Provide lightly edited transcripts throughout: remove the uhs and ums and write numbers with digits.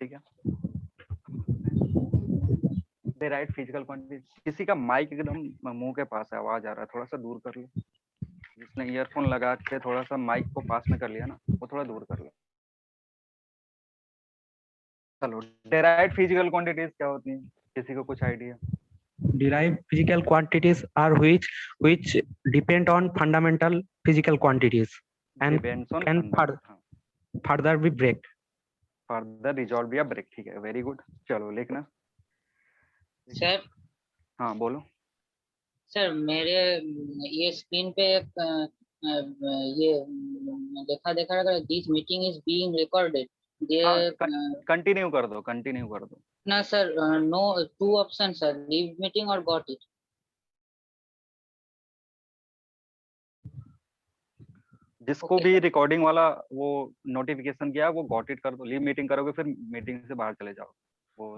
ठीक है, derived physical quantity. किसी का माइक एकदम मुंह के पास है, आवाज आ रहा है, थोड़ा सा दूर कर लो। जिसने ईयरफोन लगा के थोड़ा सा माइक को पास में कर लिया ना, वो थोड़ा दूर कर लो। चलो, डिराइव्ड फिजिकल क्वांटिटीज क्या होती हैं, किसी को कुछ idea? Derived physical quantities are which depend on fundamental physical quantities and depends on can fundamental, हाँ, further be break. Further resolve या ब्रेक। ठीक है, वेरी गुड। चलो लिखना। सर हाँ बोलो। सर मेरे ये स्क्रीन पे एक ये देखा देखा रहा, this meeting is being recorded. हाँ, ये कंटिन्यू कर दो, कंटिन्यू कर दो। ना sir, no, two option sir, leave meeting और गॉट इट। जिसको ओके भी सर। रिकॉर्डिंग वाला वो नोटिफिकेशन गया, वो गॉट इट कर दो। लीव मीटिंग करोगे फिर मीटिंग से बाहर चले जाओ। वो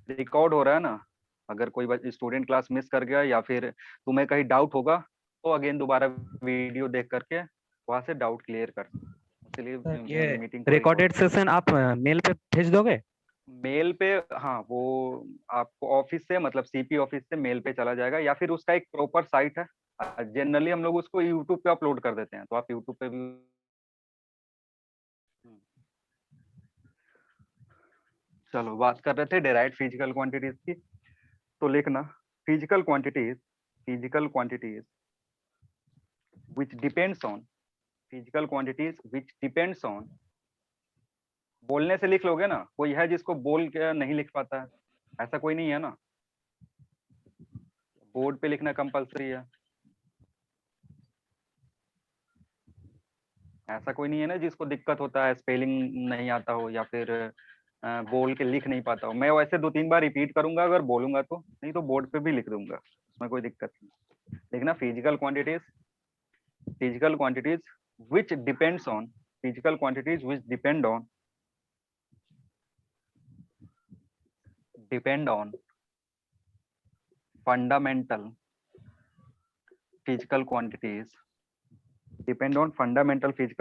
रिकॉर्ड हो रहा है ना, अगर कोई स्टूडेंट क्लास मिस कर गया या फिर तुम्हें कहीं डाउट होगा, तो अगेन दोबारा वीडियो देख करके वहां से डाउट क्लियर कर, इसलिए ये मीटिंग को रिकॉर्डेड रिकॉर्ड। सेशन आप मेल पे भेज दोगे? मेल पे, हाँ, वो आपको ऑफिस से, मतलब सीपी ऑफिस से मेल पे चला जाएगा, या फिर उसका एक प्रॉपर साइट है। जनरली हम लोग उसको यूट्यूब पे अपलोड कर देते हैं, तो आप यूट्यूब पे भी। चलो, बात कर रहे थे डिराइव्ड फिजिकल क्वांटिटीज की, तो लिखना। Physical quantities which depends on physical quantities which depends on। बोलने से लिख लोगे ना, कोई है जिसको बोल के नहीं लिख पाता है? ऐसा कोई नहीं है ना, बोर्ड पे लिखना कंपलसरी है। ऐसा कोई नहीं है ना जिसको दिक्कत होता है, स्पेलिंग नहीं आता हो या फिर बोल के लिख नहीं पाता हो। मैं वैसे 2-3 बार रिपीट करूंगा अगर बोलूंगा तो, नहीं तो बोर्ड पे भी लिख दूंगा, उसमें कोई दिक्कत नहीं। लिखना physical quantities which depends on physical quantities which depend on fundamental physical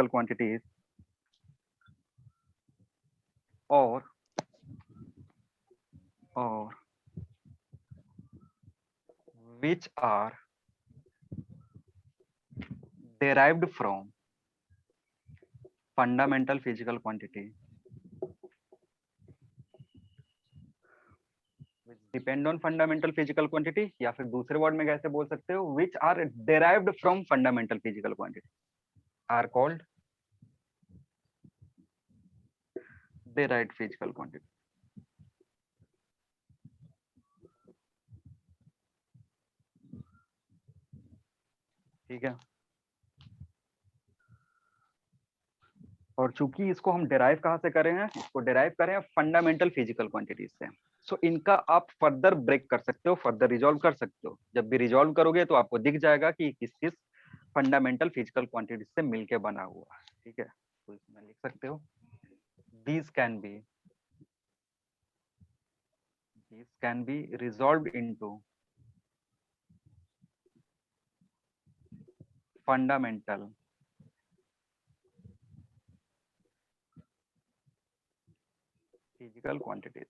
quantities or which are derived from fundamental physical quantity, which depend on fundamental physical quantity, या फिर दूसरे वर्ड में कैसे बोल सकते हो, which are derived from fundamental physical quantity are called derived physical quantity। ठीक है, और चूंकि इसको हम डिराइव कहाँ से कर रहे हैं, इसको डिराइव कर रहे हैं फंडामेंटल फिजिकल क्वांटिटीज से। सो इनका आप फर्दर ब्रेक कर सकते हो, फर्दर रिजॉल्व कर सकते हो। जब भी रिजॉल्व करोगे तो आपको दिख जाएगा कि किस किस फंडामेंटल फिजिकल क्वांटिटीज से मिलके बना हुआ है। ठीक है, तो इसमें लिख सकते हो these can be resolved into fundamental physical quantities.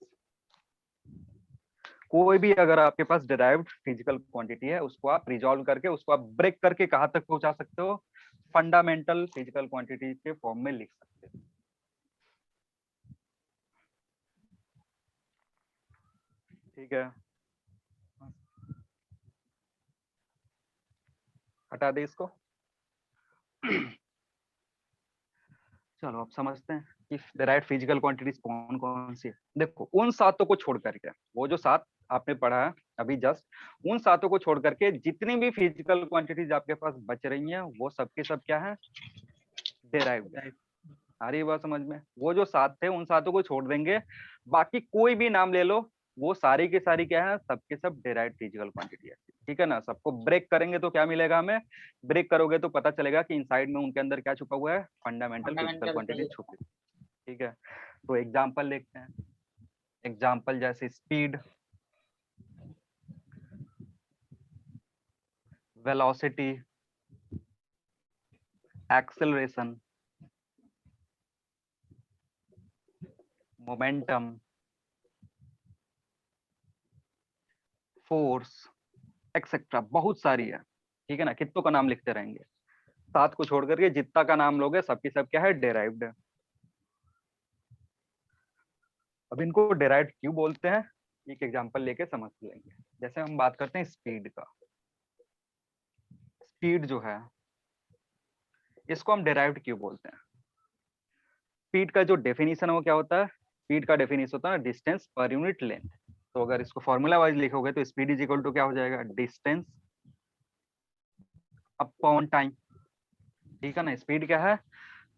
कोई भी अगर आपके पास डिराइव्ड फिजिकल क्वांटिटी है, उसको आप रिजॉल्व करके, उसको आप ब्रेक करके कहाँ तक पहुंचा सकते हो, फंडामेंटल फिजिकल क्वांटिटी के फॉर्म में लिख सकते हो। ठीक है, हटा दे इसको। चलो अब समझते हैं कि डिराइव्ड फिजिकल क्वांटिटीज कौन कौन सी है। देखो, उन सातों को छोड़ करके, वो जो सात आपने पढ़ा है अभी जस्ट, उन सातों को छोड़ करके जितनी भी फिजिकल क्वांटिटीज आपके पास बच रही हैं, वो सबके सब क्या है, डिराइव्ड है। आ रही है बात समझ में? वो जो सात थे उन सातों को छोड़ देंगे, बाकी कोई भी नाम ले लो, वो सारी की सारी क्या है, सबके सब डिराइव्ड फिजिकल क्वांटिटी है। ठीक है ना, सबको ब्रेक करेंगे तो क्या मिलेगा हमें, ब्रेक करोगे तो पता चलेगा कि इनसाइड में उनके अंदर क्या छुपा हुआ है, फंडामेंटल फिजिकल क्वांटिटी छुपी। ठीक है, तो एग्जाम्पल देखते हैं। एग्जाम्पल जैसे speed, velocity, acceleration, momentum, force, etcetera, बहुत सारी है, ठीक है ना। कितनों का नाम लिखते रहेंगे, 7 को छोड़ करके जितना का नाम लोगे सबकी सब क्या है, डेराइव्ड है। अब इनको डेराइव्ड क्यों बोलते हैं, एक एग्जांपल लेके समझ लेंगे। जैसे हम बात करते हैं स्पीड का, स्पीड जो है इसको हम डेराइव्ड क्यों बोलते हैं। स्पीड का जो डेफिनेशन है वो क्या होता है, स्पीड का डेफिनेशन होता है डिस्टेंस पर यूनिट लेंथ। तो अगर इसको फॉर्मूला वाइज लिखोगे तो स्पीड इज इक्वल टू क्या हो जाएगा, डिस्टेंस अपॉन टाइम, ठीक है ना। स्पीड क्या है,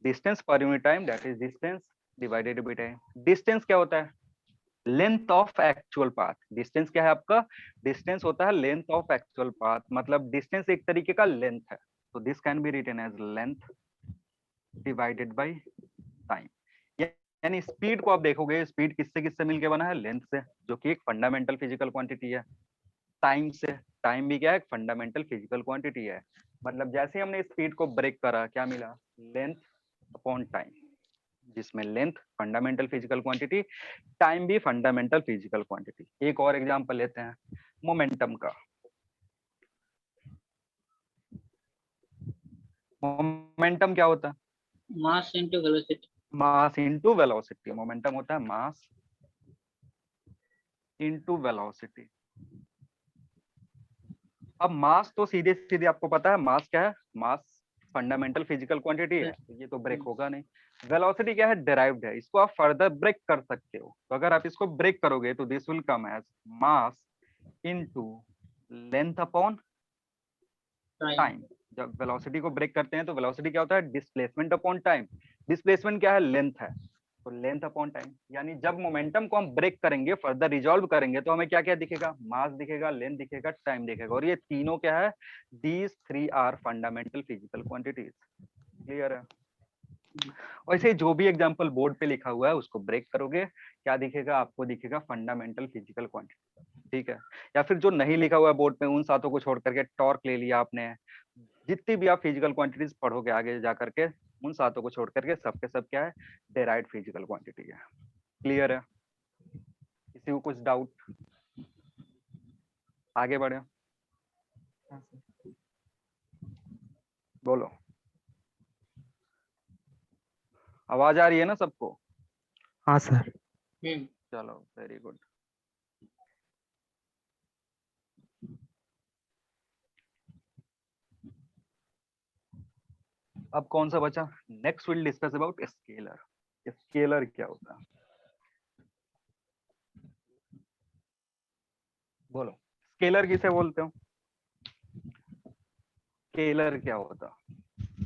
distance per unit time, that is distance divided by time. Distance क्या होता है, length of actual path. Distance क्या है आपका, डिस्टेंस होता है लेंथ ऑफ एक्चुअल पाथ, मतलब डिस्टेंस एक तरीके का लेंथ है। तो this can be written as length divided by time. यानी स्पीड को आप देखोगे, स्पीड किससे किससे मिलके बना है, लेंथ से, जो कि एक फंडामेंटल फिजिकल क्वांटिटी है। टाइम से, टाइम भी क्या है, फंडामेंटल फिजिकल क्वांटिटी है। मतलब जैसे ही हमने स्पीड को ब्रेक करा, क्या मिला, लेंथ अपॉन टाइम, जिसमें length fundamental physical quantity, time भी फंडामेंटल फिजिकल क्वांटिटी। एक और एग्जांपल लेते हैं मोमेंटम का। मोमेंटम क्या होता है, mass into velocity. Mass into velocity. Momentum होता है मास इनटू वेलोसिटी। अब मास तो सीधे सीधे आपको पता है, मास क्या है, मास फंडामेंटल फिजिकल क्वांटिटी है, तो ये तो ब्रेक होगा नहीं। वेलोसिटी क्या है, डिराइव्ड है, इसको आप फर्दर ब्रेक कर सकते हो। तो अगर आप इसको ब्रेक करोगे तो this will come as mass into length upon time. जब वेलोसिटी को ब्रेक करते हैं तो वेलोसिटी क्या होता है, डिस्प्लेसमेंट अपॉन टाइम। डिस्प्लेसमेंट क्या है, लेंथ है, तो लेंथ अपॉन टाइम। यानी जब मोमेंटम को हम ब्रेक करेंगे, फर्दर रिजॉल्व करेंगे, तो हमें क्या क्या दिखेगा, मास दिखेगा, लेंथ दिखेगा, टाइम दिखेगा। और ये तीनों क्या है, these 3 are fundamental physical quantities. Clear है। वैसे जो भी एग्जांपल बोर्ड पे लिखा हुआ है उसको ब्रेक करोगे, क्या दिखेगा आपको, दिखेगा फंडामेंटल फिजिकल क्वांटिटी, ठीक है। या फिर जो नहीं लिखा हुआ है बोर्ड पे, उन सातों को छोड़ करके टॉर्क ले लिया आपने, जितनी भी आप फिजिकल क्वांटिटीज पढ़ोगे आगे जा करके, उन सातों को छोड़ करके सबके सब क्या है, डेराइव्ड फिजिकल क्वांटिटी है। क्लियर है, किसी को कुछ डाउट, आगे बढ़े, बोलो। आवाज आ रही है ना सबको, हाँ सर। चलो वेरी गुड। अब कौन सा बचा, next will discuss about scalar. Scalar क्या होता है, बोलो। स्केलर किसे बोलते हो, स्केलर क्या होता है,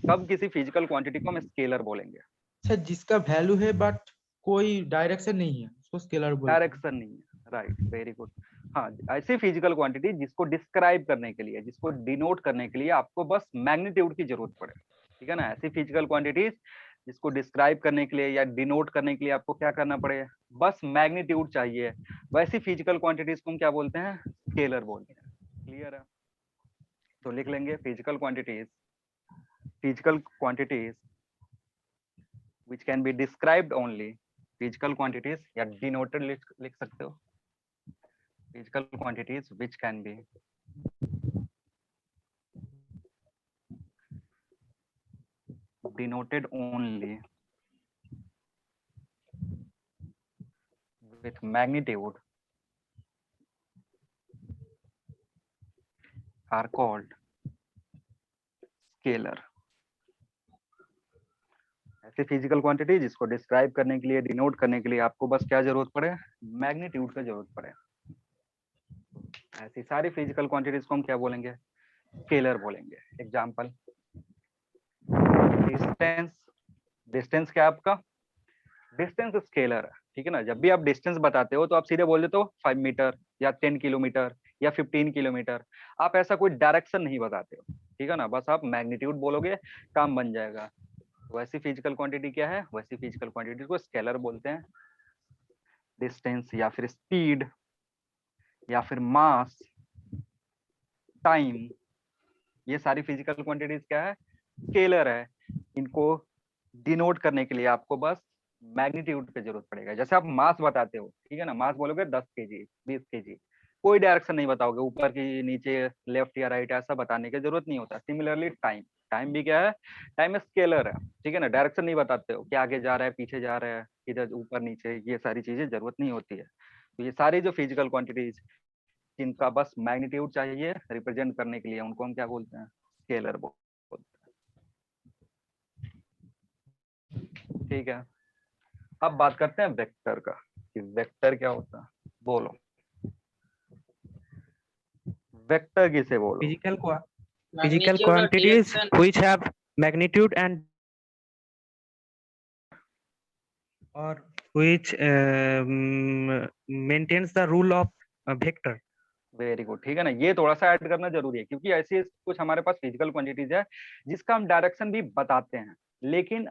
कब किसी फिजिकल क्वांटिटी को हम स्केलर बोलेंगे। अच्छा, जिसका वैल्यू है बट कोई डायरेक्शन नहीं है उसको स्केलर बोलते हैं। डायरेक्शन नहीं है, राइट, वेरी गुड। हाँ, ऐसी फिजिकल क्वांटिटी जिसको डिस्क्राइब करने के लिए, जिसको डिनोट करने के लिए आपको बस मैग्नीट्यूड की जरूरत पड़े, ठीक है ना। ऐसी फिजिकल क्वांटिटीज जिसको डिस्क्राइब करने के लिए या डिनोट करने के लिए आपको क्या करना पड़े, बस मैग्नीट्यूड चाहिए, वैसी फिजिकल क्वांटिटीज को हम क्या बोलते हैं, स्केलर बोलते हैं। क्लियर है, तो लिख लेंगे physical quantities, physical quantities which can be described only, physical quantities या denoted लिख सकते हो, physical quantities which can be denoted only with magnitude are called scalar। ऐसी फिजिकल क्वांटिटी जिसको डिस्क्राइब करने के लिए, डिनोट करने के लिए आपको बस क्या जरूरत पड़े, मैग्नीट्यूड का जरूरत पड़े, ऐसी सारी फिजिकल क्वांटिटीज को हम क्या बोलेंगे, स्केलर बोलेंगे। एग्जांपल, डिस्टेंस, डिस्टेंस क्या आपका, डिस्टेंस स्केलर है, ठीक है ना। जब भी आप डिस्टेंस बताते हो तो आप सीधे बोल देते हो 5 मीटर या 10 किलोमीटर या 15 किलोमीटर, आप ऐसा कोई डायरेक्शन नहीं बताते हो, ठीक है ना। बस आप मैग्नीट्यूड बोलोगे, काम बन जाएगा। वैसी फिजिकल क्वांटिटी क्या है, वैसी फिजिकल क्वांटिटी को स्केलर बोलते हैं। डिस्टेंस या फिर स्पीड या फिर मास, टाइम, ये सारी फिजिकल क्वांटिटीज क्या है, स्केलर है। इनको डिनोट करने के लिए आपको बस मैग्नीट्यूड की जरूरत पड़ेगा। जैसे आप मास बताते हो, ठीक है ना, मास बोलोगे 10 केजी 20 केजी, कोई डायरेक्शन नहीं बताओगे, ऊपर की नीचे लेफ्ट या राइट, ऐसा बताने की जरूरत नहीं होता। सिमिलरली टाइम, टाइम भी क्या है, टाइम स्केलर है, ठीक है ना, डायरेक्शन नहीं बताते हो कि आगे जा रहा है पीछे जा रहा है इधर ऊपर नीचे, ये सारी चीजें जरूरत नहीं होती है। तो ये सारी जो फिजिकल क्वांटिटीज जिनका बस मैग्नीट्यूड चाहिए रिप्रेजेंट करने के लिए, उनको हम क्या बोलते हैं, स्केलर बोलते हैं। ठीक है, अब बात करते हैं वेक्टर का, कि वेक्टर क्या होता है, बोलो वेक्टर किसे बोलो। physical Magnitude or quantities direction. which have magnitude and or which maintains the rule of vector. Very good, ठीक है ना, ये थोड़ा सा ऐड करना जरूरी है, क्योंकि ऐसी कुछ हमारे पास फिजिकल क्वांटिटीज है जिसका हम डायरेक्शन भी बताते हैं, लेकिन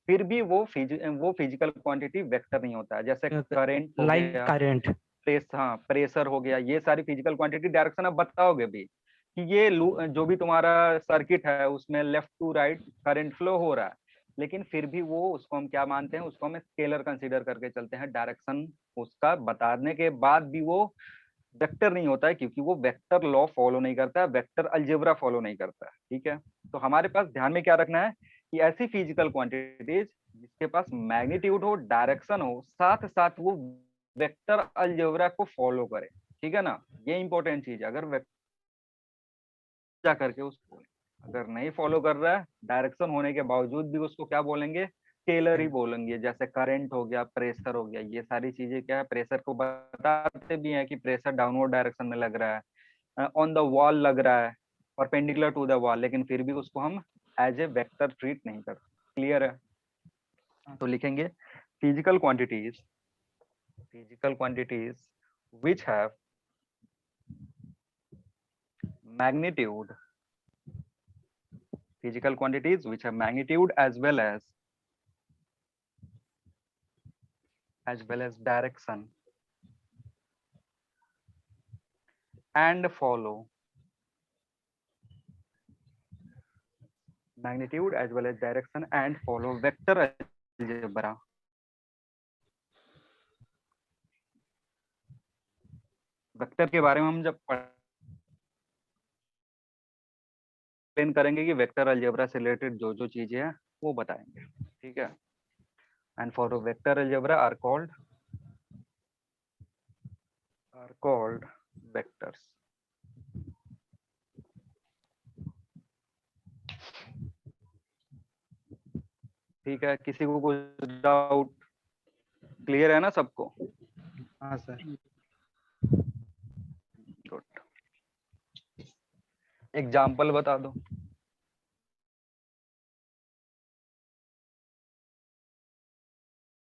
फिर भी वो फिजिकल क्वांटिटी वेक्टर नहीं होता है। जैसे करंट हो like गया, current. प्रेशर हो गया, ये सारी फिजिकल क्वांटिटी डायरेक्शन आप बताओगे भी कि ये जो भी तुम्हारा सर्किट है उसमें left to right current flow हो रहा है, लेकिन फिर भी वो उसको हम क्या मानते हैं, उसको हम स्केलर कंसीडर करके चलते हैं। डायरेक्शन उसका बताने के बाद भी वो वेक्टर नहीं होता है, क्योंकि वो वेक्टर लॉ फॉलो नहीं करता है, वेक्टर अलजेब्रा फॉलो नहीं करता है। ठीक है, तो हमारे पास ध्यान में क्या रखना है कि ऐसी फिजिकल क्वांटिटीज जिसके पास मैग्नीट्यूड हो, डायरेक्शन हो, साथ साथ वो वेक्टर अलजेब्रा को फॉलो करे। ठीक है ना, ये इंपॉर्टेंट चीज है। अगर वेक्टर जा करके उसको अगर नहीं फॉलो कर रहा है, डायरेक्शन होने के बावजूद भी उसको क्या बोलेंगे, स्केलर ही बोलेंगे। जैसे करंट हो गया, प्रेशर हो गया, ये सारी चीजें क्या है, प्रेशर को बताते भी हैं कि प्रेशर डाउनवर्ड डायरेक्शन में लग रहा है, ऑन द वॉल लग रहा है, परपेंडिकुलर टू द वॉल, लेकिन फिर भी उसको हम एज ए वेक्टर ट्रीट नहीं करते। क्लियर है? तो लिखेंगे physical quantities which have magnitude, physical quantities which have magnitude as well as direction and follow magnitude as well as direction and follow vector algebra। Vector के बारे में हम जब एक्सप्लेन करेंगे कि वेक्टर अलजेब्रा से रिलेटेड जो जो चीजें हैं वो बताएंगे। ठीक है, and for vector algebra are called vectors. ठीक है, किसी को कुछ डाउट? क्लियर है ना सबको? हाँ सर। गुड, एग्जाम्पल बता दो।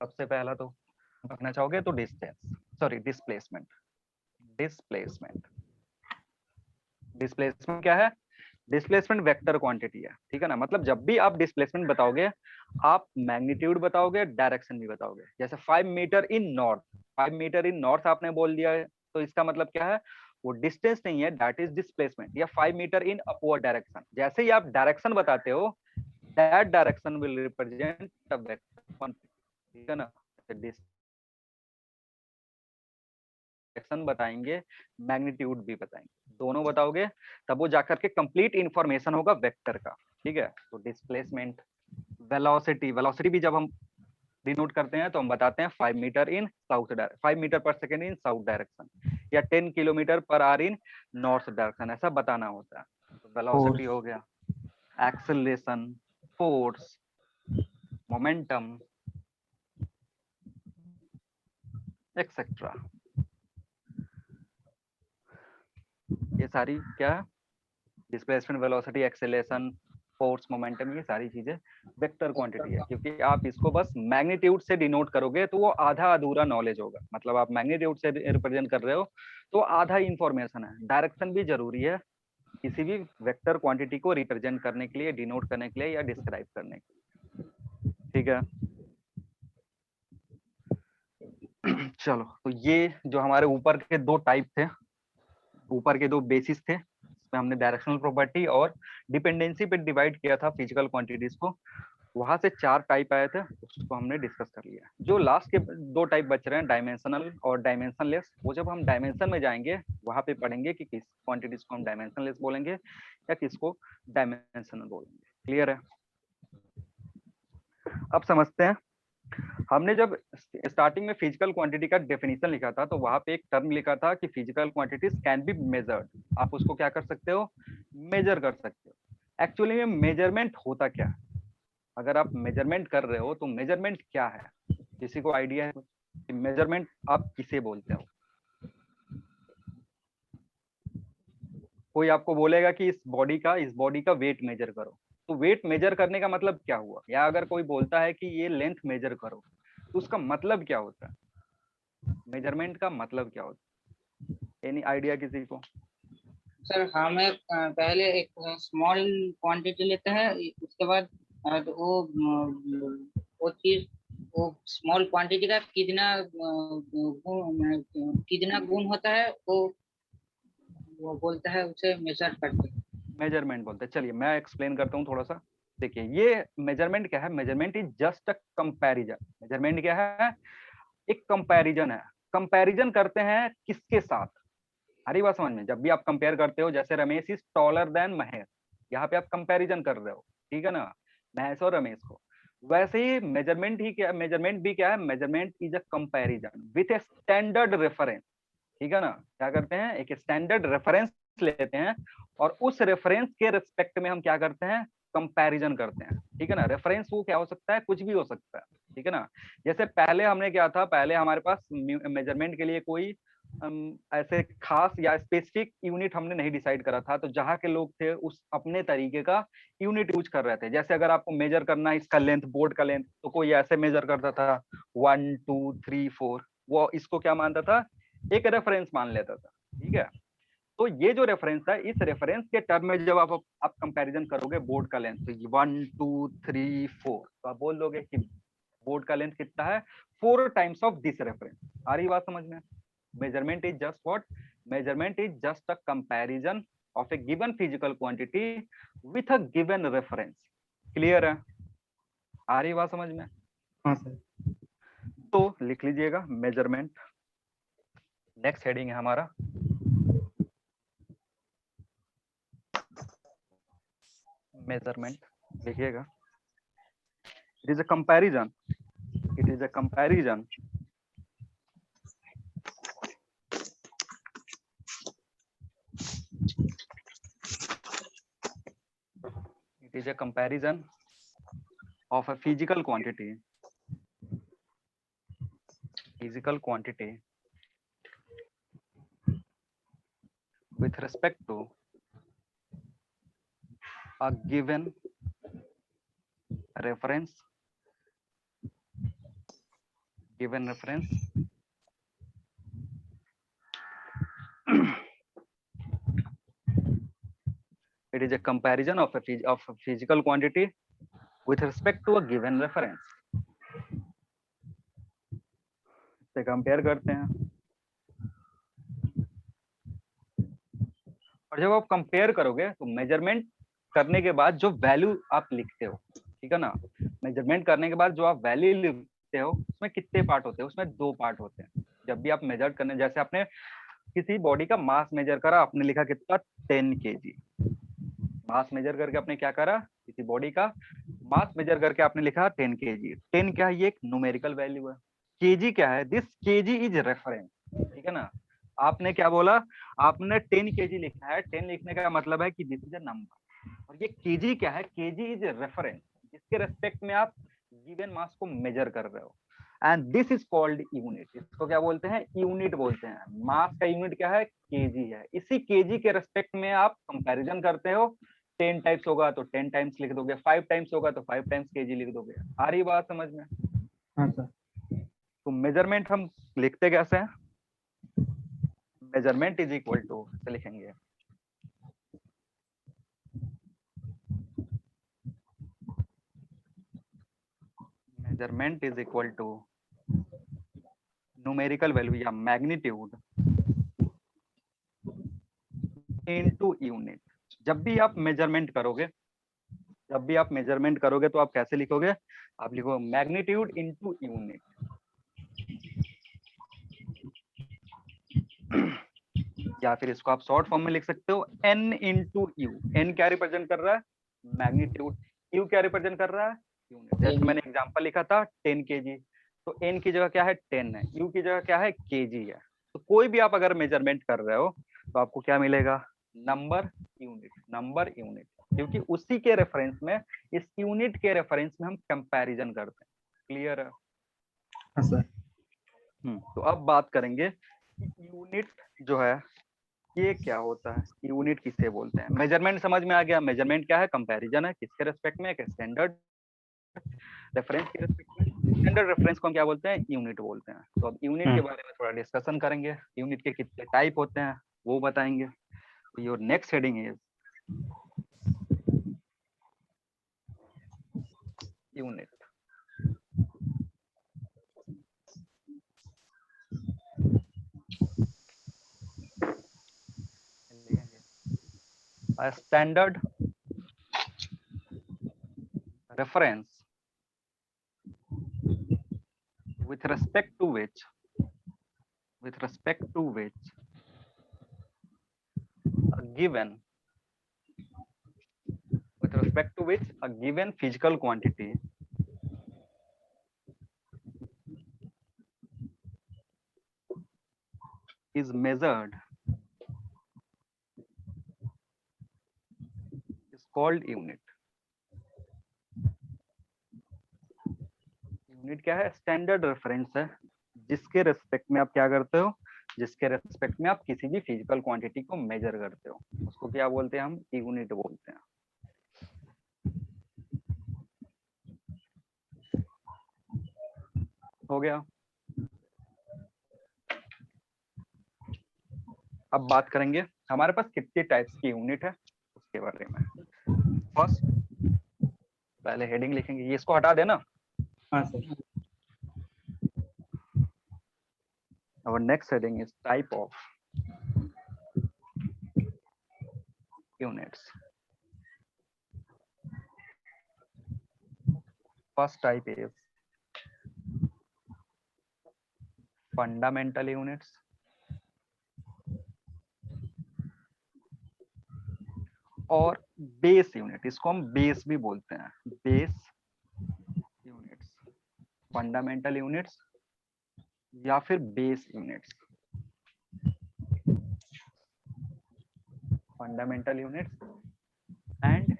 सबसे पहला तो रखना चाहोगे तो डिस्प्लेसमेंट क्या है? डिस्प्लेसमेंट वेक्टर क्वांटिटी है। ठीक है ना, मतलब जब भी आप डिस्प्लेसमेंट बताओगे आप मैग्नीट्यूड बताओगे, डायरेक्शन भी बताओगे। जैसे 5 मीटर इन नॉर्थ, 5 मीटर इन नॉर्थ आपने बोल दिया है, तो इसका मतलब क्या है, वो डिस्टेंस नहीं है, दैट इज डिस्प्लेसमेंट। या 5 मीटर इन अपवर्ड डायरेक्शन, जैसे ही आप डायरेक्शन बताते हो that direction will represent the vector quantity. ठीक है ना, डायरेक्शन बताएंगे, मैग्नीट्यूड भी बताएंगे, दोनों बताओगे तब वो जाकर के कंप्लीट इंफॉर्मेशन होगा वेक्टर का। ठीक है, तो डिस्प्लेसमेंट, वेलोसिटी भी जब हम डिनोट करते हैं तो हम बताते हैं 5 मीटर इन साउथ डायरेक्शन, 5 मीटर पर सेकेंड इन साउथ डायरेक्शन, या 10 किलोमीटर पर आवर इन नॉर्थ डायरेक्शन, ऐसा बताना होता है। तो वेलोसिटी हो गया, एक्सेलरेशन, फोर्स, मोमेंटम एक्सेट्रा, ये सारी क्या, displacement, velocity, acceleration, force, momentum, ये सारी चीजें वेक्टर क्वांटिटी है। क्योंकि आप इसको बस मैग्नीट्यूड से डिनोट करोगे तो वो आधा अधूरा नॉलेज होगा। मतलब आप मैग्नीट्यूड से रिप्रेजेंट कर रहे हो तो आधा इंफॉर्मेशन है। डायरेक्शन भी जरूरी है किसी भी वेक्टर क्वांटिटी को रिप्रेजेंट करने के लिए, डिनोट करने के लिए या डिस्क्राइब करने के लिए। ठीक है, चलो, तो ये जो हमारे ऊपर के दो टाइप थे, ऊपर के दो बेसिस थे, इसमें हमने डायरेक्शनल प्रॉपर्टी और डिपेंडेंसी पे डिवाइड किया था फिजिकल क्वांटिटीज को। वहां से 4 टाइप आए थे, उसको हमने डिस्कस कर लिया। जो लास्ट के 2 टाइप बच रहे हैं, डायमेंशनल और डायमेंशनलेस, वो जब हम डायमेंशन में जाएंगे वहां पे पढ़ेंगे कि किस क्वांटिटीज को हम डायमेंशनलेस बोलेंगे या किसको डायमेंशनल बोलेंगे। क्लियर है? अब समझते हैं। हमने जब स्टार्टिंग में फिजिकल क्वांटिटी का डेफिनेशन लिखा था तो वहां पे एक टर्म लिखा था कि physical quantities can be measured. आप उसको क्या कर सकते हो? मेजर कर सकते हो। एक्चुअली में मेजरमेंट होता क्या है? अगर आप मेजरमेंट कर रहे हो तो मेजरमेंट क्या है? किसी को आइडिया है कि मेजरमेंट आप किसे बोलते हो? कोई आपको बोलेगा कि इस बॉडी का वेट मेजर करो, तो वेट मेजर करने का मतलब क्या हुआ? या अगर कोई बोलता है कि ये लेंथ मेजर करो, तो उसका मतलब क्या होता है? मेजरमेंट का मतलब क्या होता है? एनी आइडिया किसी को? सर हमें पहले एक स्मॉल क्वांटिटी लेते हैं, उसके बाद तो वो चीज, वो स्मॉल क्वांटिटी का कितना गुण होता है वो बोलता है, उसे मेजर करते हैं। मेजरमेंट बोलते हैं। चलिए मैं एक्सप्लेन करता हूँ थोड़ा सा। देखिए ये मेजरमेंट क्या है? Measurement is just a comparison. Measurement क्या है? एक कंपैरिजन है। कंपैरिजन करते हैं किसके साथ? हरी बात समझ में? जब भी आप कंपेयर करते हो, जैसे Ramesh is taller than Mahesh, यहाँ पे आप कंपैरिजन कर रहे हो, ठीक है ना, महेश और रमेश को। वैसे ही मेजरमेंट ही क्या, मेजरमेंट भी क्या है? Measurement is a comparison with a standard reference. ठीक है ना? क्या करते हैं? एक स्टैंडर्ड रेफरेंस लेते हैं और उस रेफरेंस के रिस्पेक्ट में हम क्या करते हैं? कंपैरिजन करते हैं। ठीक है ना? रेफरेंस वो क्या हो सकता है? कुछ भी हो सकता है। ठीक है ना? जैसे पहले हमने क्या था, पहले हमारे पास मेजरमेंट के लिए कोई ऐसे खास या स्पेसिफिक यूनिट हमने नहीं डिसाइड करा था, तो जहाँ के लोग थे उस अपने तरीके का यूनिट यूज कर रहे थे। जैसे अगर आपको मेजर करना है इसका लेंथ, बोर्ड का लेंथ, तो कोई ऐसे मेजर करता था 1 2 3 4, वो इसको क्या मानता था? एक रेफरेंस मान लेता था। ठीक है? तो ये जो रेफरेंस है, इस रेफरेंस के टर्म में जब आप कंपैरिजन करोगे बोर्ड का लेंथ, तो 1 2 3 4, तो आप बोल दोगे कि बोर्ड का लेंथ कितना है? 4 टाइम्स ऑफ दिस रेफरेंस। आ रही बात समझ में? Measurement is just what? Measurement is just a comparison of A given physical quantity with a given reference. Clear है? आ रही बात समझ में? हाँ सर। तो लिख लीजिएगा मेजरमेंट। नेक्स्ट हेडिंग है हमारा मेजरमेंट। लिखिएगा, it is a comparison, it is a comparison it is a comparison of a physical quantity with respect to a given reference it is a comparison of a physical quantity with respect to a given reference। से compare करते हैं, और जब आप compare करोगे तो measurement करने के बाद जो वैल्यू आप लिखते हो, ठीक है ना, मेजरमेंट करने के बाद जो आप वैल्यू लिखते हो उसमें कितने पार्ट होते हैं? उसमें 2 पार्ट होते हैं। जब भी आप मेजर करने, जैसे आपने किसी बॉडी का मास मेजर करा, आपने लिखा कितना? 10 kg। मास मेजर करके आपने क्या करा? किसी बॉडी का मास मेजर करके आपने लिखा 10 kg। 10 क्या है? ये एक न्यूमेरिकल वैल्यू है। kg क्या है? This kg is reference. ठीक है ना? आपने क्या बोला? आपने 10 kg लिखा है। 10 लिखने का मतलब है कि दिस इज अ नंबर, और ये kg क्या है? kg इज रेफरेंस, जिसके रेस्पेक्ट में आप गिवन मास को मेजर कर रहे हो, and this is called unit. इसको क्या बोलते हैं? यूनिट बोलते हैं। मास का यूनिट क्या है? केजी है। इसी केजी के रेस्पेक्ट में आप कंपैरिजन करते हो। 10 टाइम्स होगा तो 10 टाइम्स लिख दोगे, 5 टाइम्स होगा तो 5 टाइम्स केजी लिख दोगे। आ रही बात समझ में? हाँ सर। तो मेजरमेंट हम लिखते कैसे हैं? मेजरमेंट इज इक्वल टू से लिखेंगे, measurement is equal to numerical value या मैग्नीट्यूड इनटू यूनिट। जब भी आप मेजरमेंट करोगे जब भी आप मेजरमेंट करोगे तो आप कैसे लिखोगे, आप लिखो मैग्नीट्यूड इनटू यूनिट। या फिर इसको आप शॉर्ट फॉर्म में लिख सकते हो n इंटू यू। n क्या रिप्रेजेंट कर रहा है, मैग्नीट्यूड। u क्या रिप्रेजेंट कर रहा है, यूनिट। जैसे मैंने एग्जांपल लिखा था 10 kg, तो n की जगह क्या है 10 है, u की जगह क्या है kg है। तो कोई भी आप अगर मेजरमेंट कर रहे हो तो आपको क्या मिलेगा, नंबर यूनिट, नंबर यूनिट, क्योंकि उसी के रेफरेंस में, इस यूनिट के रेफरेंस में हम कंपैरिजन करते हैं। क्लियर है? हाँ सर। तो अब बात करेंगे कि यूनिट जो है ये क्या होता है, यूनिट किसे बोलते हैं। मेजरमेंट समझ में आ गया, मेजरमेंट क्या है, कंपैरिजन है, किसके रेस्पेक्ट में, एक स्टैंडर्ड रेफरेंस के रेस्पेक्ट में। स्टैंडर्ड रेफरेंस को हम क्या बोलते हैं, यूनिट बोलते हैं। तो अब यूनिट के बारे में थोड़ा डिस्कशन करेंगे, यूनिट के कितने टाइप होते हैं वो बताएंगे। तो your next heading is unit. A standard reference with respect to which a given physical quantity is measured is called unit। Unit क्या है, स्टैंडर्ड रेफरेंस है, जिसके रेस्पेक्ट में आप क्या करते हो, जिसके रेस्पेक्ट में आप किसी भी फिजिकल क्वांटिटी को मेजर करते हो, उसको क्या बोलते हैं, हम यूनिट बोलते हैं। हो गया। अब बात करेंगे हमारे पास कितने टाइप्स की यूनिट है उसके बारे में। फर्स्ट, पहले हेडिंग लिखेंगे, ये इसको हटा देना। हाँ sir. Our next heading is type of units. First type is fundamental units और बेस यूनिट, इसको हम बेस भी बोलते हैं, बेस यूनिट्स, फंडामेंटल यूनिट्स या फिर base units, fundamental units and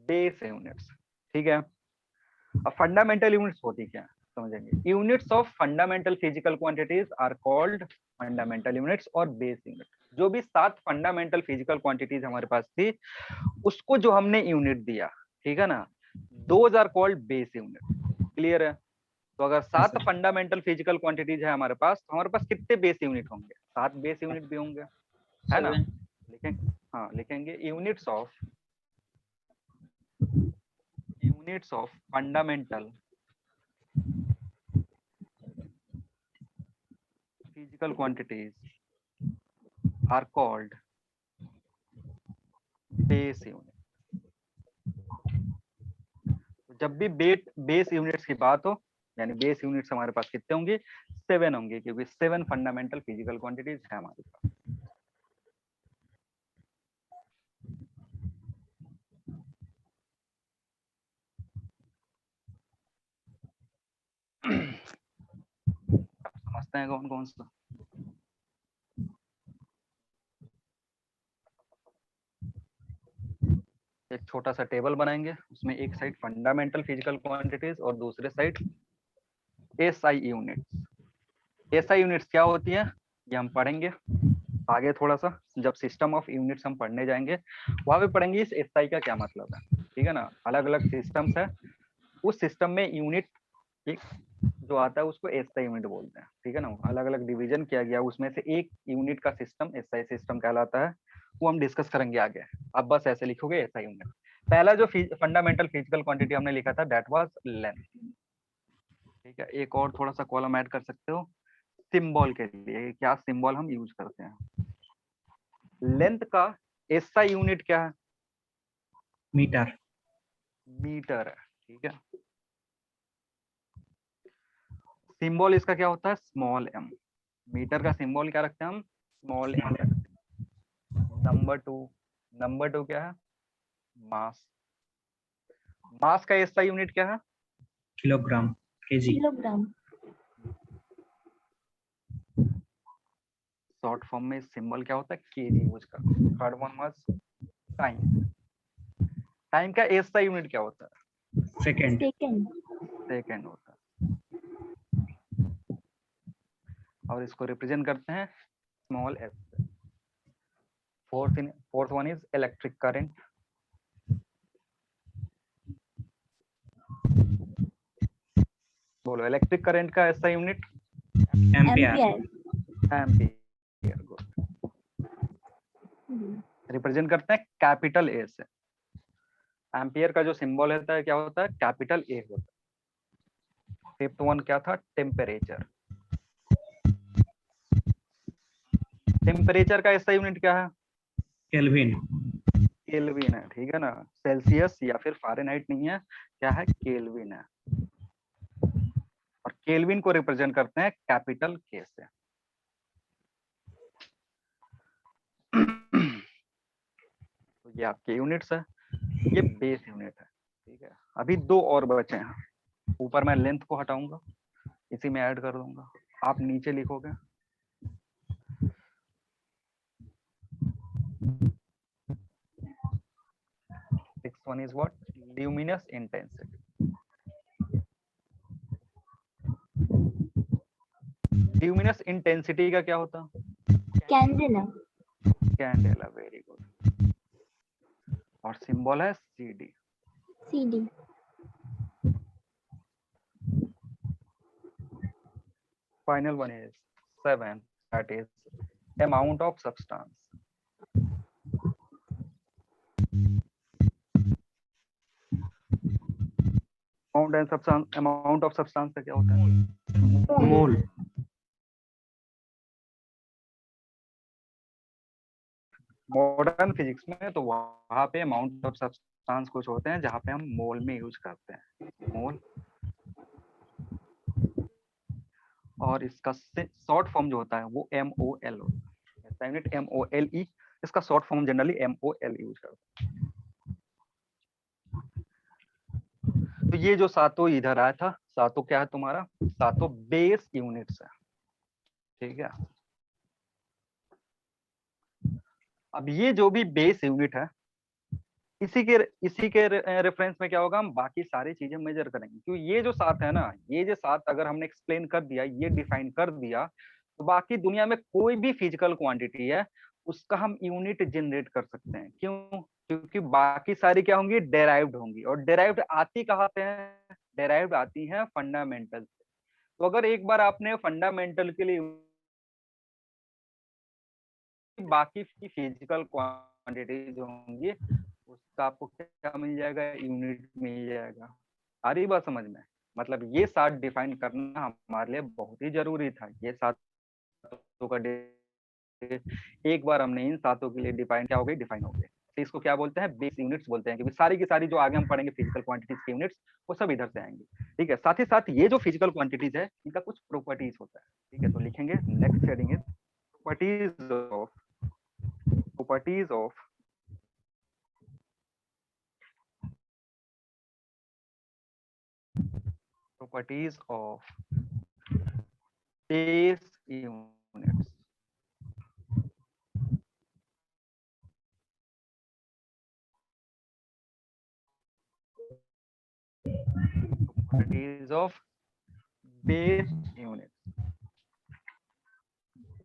base units. ठीक है। अब फंडामेंटल यूनिट्स होती क्या है समझेंगे। Units of fundamental physical quantities are called fundamental units और बेस यूनिट। जो भी 7 फंडामेंटल फिजिकल क्वांटिटीज हमारे पास थी, उसको जो हमने यूनिट दिया, ठीक है ना, those are called base unit. Clear है? तो अगर 7 फंडामेंटल फिजिकल क्वांटिटीज है हमारे पास, तो हमारे पास कितने बेस यूनिट होंगे, 7 बेस यूनिट भी होंगे, है ना। लिखेंगे, हाँ लिखेंगे units of fundamental physical quantities are called base unit. जब भी बेस यूनिट्स की बात हो, यानी बेस यूनिट्स हमारे पास कितने होंगे, 7 होंगे, क्योंकि 7 फंडामेंटल फिजिकल क्वांटिटीज है हमारे पास। समझते हैं कौन कौन सा। एक छोटा सा टेबल बनाएंगे, उसमें एक साइड फंडामेंटल फिजिकल क्वांटिटीज और दूसरे side SI units. SI units क्या होती है ये हम पढ़ेंगे आगे थोड़ा सा, जब सिस्टम ऑफ यूनिट्स हम पढ़ने जाएंगे वहां पे पढ़ेंगे इस एसआई का क्या मतलब है। ठीक है ना, अलग अलग सिस्टम्स है, उस सिस्टम में यूनिट एक जो आता है उसको एसआई यूनिट बोलते हैं। ठीक है ना, अलग अलग डिवीजन किया गया, उसमें से एक यूनिट का सिस्टम एसआई सिस्टम कहलाता है, वो हम डिस्कस करेंगे आगे। अब बस ऐसे लिखोगे एसआई यूनिट। पहला जो फंडामेंटल फिजिकल क्वांटिटी हमने लिखा था दैट वाज लेंथ। ठीक है, एक और थोड़ा सा कॉलम ऐड कर सकते हो सिंबल के लिए, क्या सिंबल हम यूज करते हैं। लेंथ का एसआई यूनिट क्या है, मीटर। मीटर है, ठीक है। सिंबल इसका क्या होता है, स्मॉल एम। मीटर का सिंबल क्या रखते हैं हम, स्मॉल एम रखते हैं। नंबर टू क्या है, मास। मास का SI यूनिट क्या है, kilogram, KG. Kilogram. Short form में सिंबल क्या होता है, केजी यूज करते हैं। Third one was time. Time का SI यूनिट क्या होता है, सेकंड। सेकंड। सेकंड होता है। और इसको रिप्रेजेंट करते हैं स्मॉल एस से। Fourth one is electric current. बोलो इलेक्ट्रिक करंट का SI unit, ampere. Ampere. Ampere. Represent करते हैं कैपिटल ए से। एम्पियर का जो सिंबल होता है क्या होता है, कैपिटल ए होता है। फिफ्थ वन क्या था, टेम्परेचर। टेम्परेचर का SI यूनिट क्या है, केल्विन। केल्विन है, ठीक है ना। सेल्सियस या फिर फ़ारेनहाइट नहीं है, क्या है, केल्विन है। और केल्विन को रिप्रेजेंट करते हैं कैपिटल के से। तो ये आपके यूनिट्स है, ये बेस यूनिट है, ठीक है। अभी दो और बचे हैं। ऊपर मैं लेंथ को हटाऊंगा, इसी में ऐड कर दूंगा, आप नीचे लिखोगे। Sixth one is what, luminous intensity। Luminous intensity का क्या होता, कैंडेला। Candela, very good. और सिंबल है CD। CD. Final one is 7, that is amount of substance। Amount of substance का क्या होता है, मोल। मॉडर्न फिजिक्स में तो वहां पे अमाउंट ऑफ सब्सटेंस कुछ होते हैं जहां पे हम मोल में यूज करते हैं, मोल। और इसका शॉर्ट फॉर्म जो होता है वो MOL होता है, यूनिट MOLE। इसका short form generally MOL use करते हैं। तो ये जो सातों इधर आया था, सातों क्या है तुम्हारा, सातों बेस यूनिट्स है, ठीक है। अब ये जो भी बेस यूनिट है, इसी के रेफरेंस में क्या होगा, हम बाकी सारी चीजें मेजर करेंगे। क्योंकि ये जो सात है ना, ये जो सात अगर हमने एक्सप्लेन कर दिया, ये डिफाइन कर दिया, तो बाकी दुनिया में कोई भी फिजिकल क्वांटिटी है उसका हम यूनिट जनरेट कर सकते हैं। क्यों, क्योंकि बाकी सारी क्या होंगी, डेराइव्ड होंगी। और डेराइव्ड आती कहाँ से है, डेराइव्ड आती है फंडामेंटल से। तो अगर एक बार आपने फंडामेंटल के लिए बाकी की फिजिकल क्वांटिटी जो होंगी उसका आपको क्या मिल जाएगा, यूनिट मिल जाएगा। आ रही बात समझ में, मतलब ये सात डिफाइन करना हमारे लिए बहुत ही जरूरी था। ये सातों का एक बार हमने इन सातों के लिए डिफाइन क्या हो गई, डिफाइन हो गए। तो इसको क्या बोलते हैं, बेस यूनिट्स बोलते हैं। क्योंकि सारी की सारी जो आगे हम पढ़ेंगे फिजिकल क्वांटिटीज के यूनिट्स, वो सब इधर से आएंगे, ठीक है। साथ ही साथ ये जो फिजिकल क्वांटिटीज है इनका कुछ प्रॉपर्टीज होता है, ठीक है। तो लिखेंगे next heading is properties of base units। Properties of base units।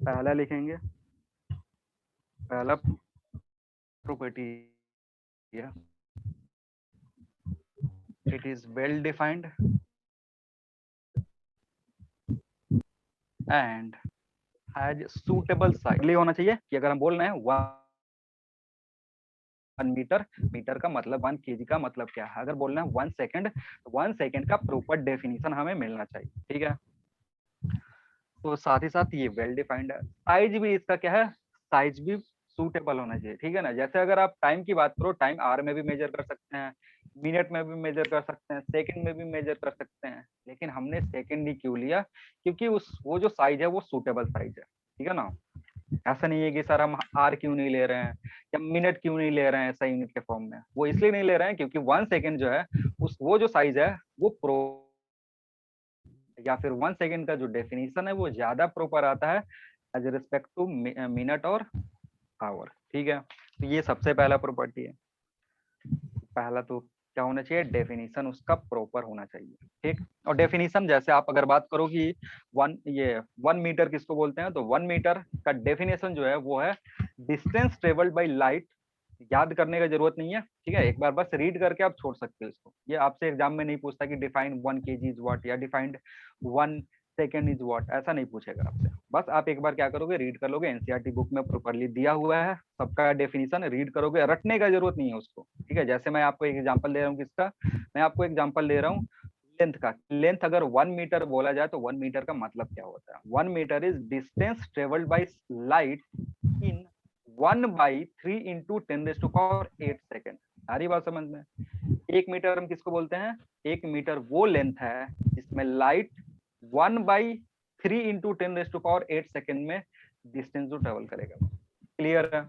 पहला लिखेंगे, पहला property, it is well defined and has suitable size। ये होना चाहिए कि अगर हम बोल रहे हैं 1 मीटर, मीटर का मतलब 1 केजी का मतलब क्या है। अगर बोल रहे हैं 1 सेकंड, तो 1 सेकंड का प्रॉपर डेफिनेशन हमें मिलना चाहिए, ठीक है। तो साथ ही साथ ये वेल डिफाइंड है। साइज भी इसका क्या है, साइज भी सूटेबल होना चाहिए, ठीक है ना। जैसे अगर आप टाइम की बात करो, टाइम आवर में भी मेजर कर सकते हैं, मिनट में भी मेजर कर सकते हैं, सेकंड में भी मेजर कर सकते हैं, लेकिन हमने सेकंड ही क्यों लिया, क्योंकि उस वो जो साइज है वो सूटेबल साइज है, ठीक है ना। ऐसा नहीं है कि सर हम आर क्यों नहीं ले रहे हैं या मिनट क्यों नहीं ले रहे हैं ऐसा यूनिट के फॉर्म में, वो इसलिए नहीं ले रहे हैं क्योंकि 1 सेकेंड जो है उस वो जो साइज है वो प्रो या फिर 1 सेकेंड का जो डेफिनेशन है वो ज्यादा प्रॉपर आता है एज रिस्पेक्ट टू मिनट और आवर, ठीक है। तो ये सबसे पहला प्रॉपर्टी है। पहला तो क्या होना चाहिए, डेफिनेशन उसका प्रॉपर होना चाहिए, ठीक। और डेफिनेशन जैसे आप अगर बात करो कि 1 मीटर किसको बोलते हैं, तो 1 मीटर का डेफिनेशन जो है वो है डिस्टेंस ट्रेवल्ड बाय लाइट। याद करने का जरूरत नहीं है, ठीक है, एक बार बस रीड करके आप छोड़ सकते हो इसको। ये आपसे एग्जाम में नहीं पूछता कि डिफाइंड 1 kg इज व्हाट या डिफाइंड 1 सेकेंड इज व्हाट, ऐसा नहीं पूछेगा आपसे। बस आप एक बार क्या करोगे, रीड कर लोगे, एनसीईआरटी बुक में प्रॉपर्ली दिया हुआ है सबका डेफिनेशन, रीड करोगे, रटने का जरूरत नहीं है उसको, ठीक है। जैसे मैं आपको एक एग्जांपल दे रहा हूँ किसका, मैं आपको एग्जांपल दे रहा हूँ लेंथ का। लेंथ अगर 1 मीटर बोला जाए तो 1 मीटर का मतलब क्या होता है, 1 metre is distance travelled by light in 1/3 into 10⁻8 second. सारी बात समझ में। 1 मीटर हम किसको बोलते हैं, 1 मीटर वो लेंथ है जिसमें लाइट 1/3 इंटू 10⁻8 सेकेंड में डिस्टेंस जो ट्रेवल करेगा। क्लियर है।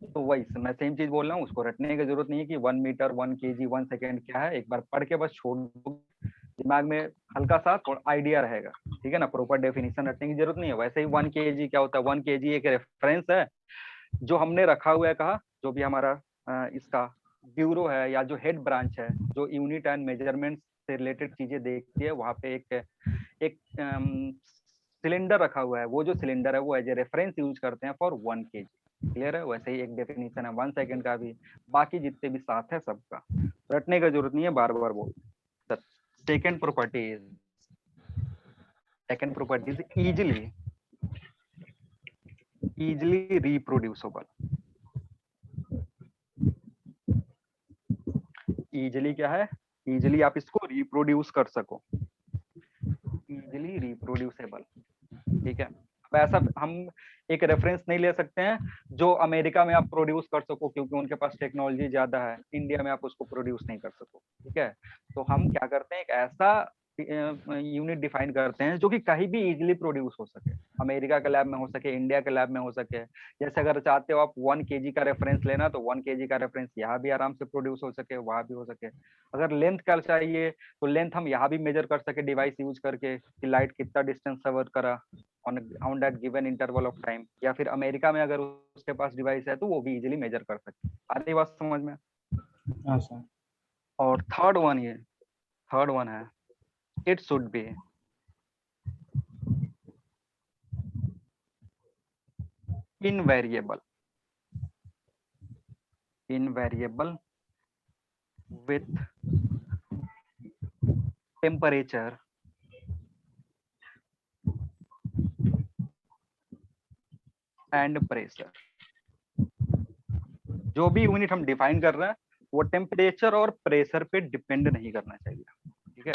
तो वही मैं सेम चीज बोल रहा हूँ, उसको रटने की जरूरत नहीं है कि 1 मीटर 1 kg 1 सेकेंड क्या है, एक बार पढ़ के बस छोड़ दो, दिमाग में हल्का सा थोड़ा आइडिया रहेगा, ठीक है ना। प्रॉपर डेफिनेशन रटने की जरूरत नहीं है। वैसे ही 1 kg क्या होता है, 1 kg एक रेफरेंस है जो हमने रखा हुआ है, कहा जो भी हमारा इसका ब्यूरो है या जो हेड ब्रांच है जो यूनिट एंड मेजरमेंट से रिलेटेड चीजें देखती है, वहां पे एक सिलेंडर रखा हुआ है, वो जो सिलेंडर है वो एज ए रेफरेंस यूज करते हैं फॉर 1 kg। क्लियर है। वैसे ही एक डेफिनेशन है 1 सेकेंड का भी, बाकी जितने भी साथ है सबका, रटने का जरूरत नहीं है, बार बार बोल। Second property is easily reproducible. Easily क्या है, इजिली आप इसको रिप्रोड्यूस कर सको, इजिली रिप्रोड्यूसेबल, ठीक है। अब ऐसा हम एक रेफरेंस नहीं ले सकते हैं जो अमेरिका में आप प्रोड्यूस कर सको, क्योंकि उनके पास टेक्नोलॉजी ज्यादा है, इंडिया में आप उसको प्रोड्यूस नहीं कर सको, ठीक है। तो हम क्या करते हैं, एक ऐसा यूनिट डिफाइन करते हैं जो कि कहीं भी इजीली प्रोड्यूस हो सके, अमेरिका के लैब में हो सके, इंडिया के लैब में हो सके। जैसे अगर चाहते हो आप 1 kg का रेफरेंस लेना, तो 1 kg का रेफरेंस यहाँ भी आराम से प्रोड्यूस हो सके, वहां भी हो सके। अगर लेंथ का चाहिए तो लेंथ हम यहाँ भी मेजर कर सके डिवाइस यूज करके कि लाइट कितना डिस्टेंस कवर करा on that given interval of time, या फिर अमेरिका में अगर उसके पास डिवाइस है तो वो भी इजीली मेजर कर सकते। आधी बात समझ में। हाँ सर। और थर्ड वन है it should be invariable with temperature and pressure। जो भी यूनिट हम डिफाइन कर रहे हैं वो टेम्परेचर और प्रेशर पे डिपेंड नहीं करना चाहिए, ठीक है।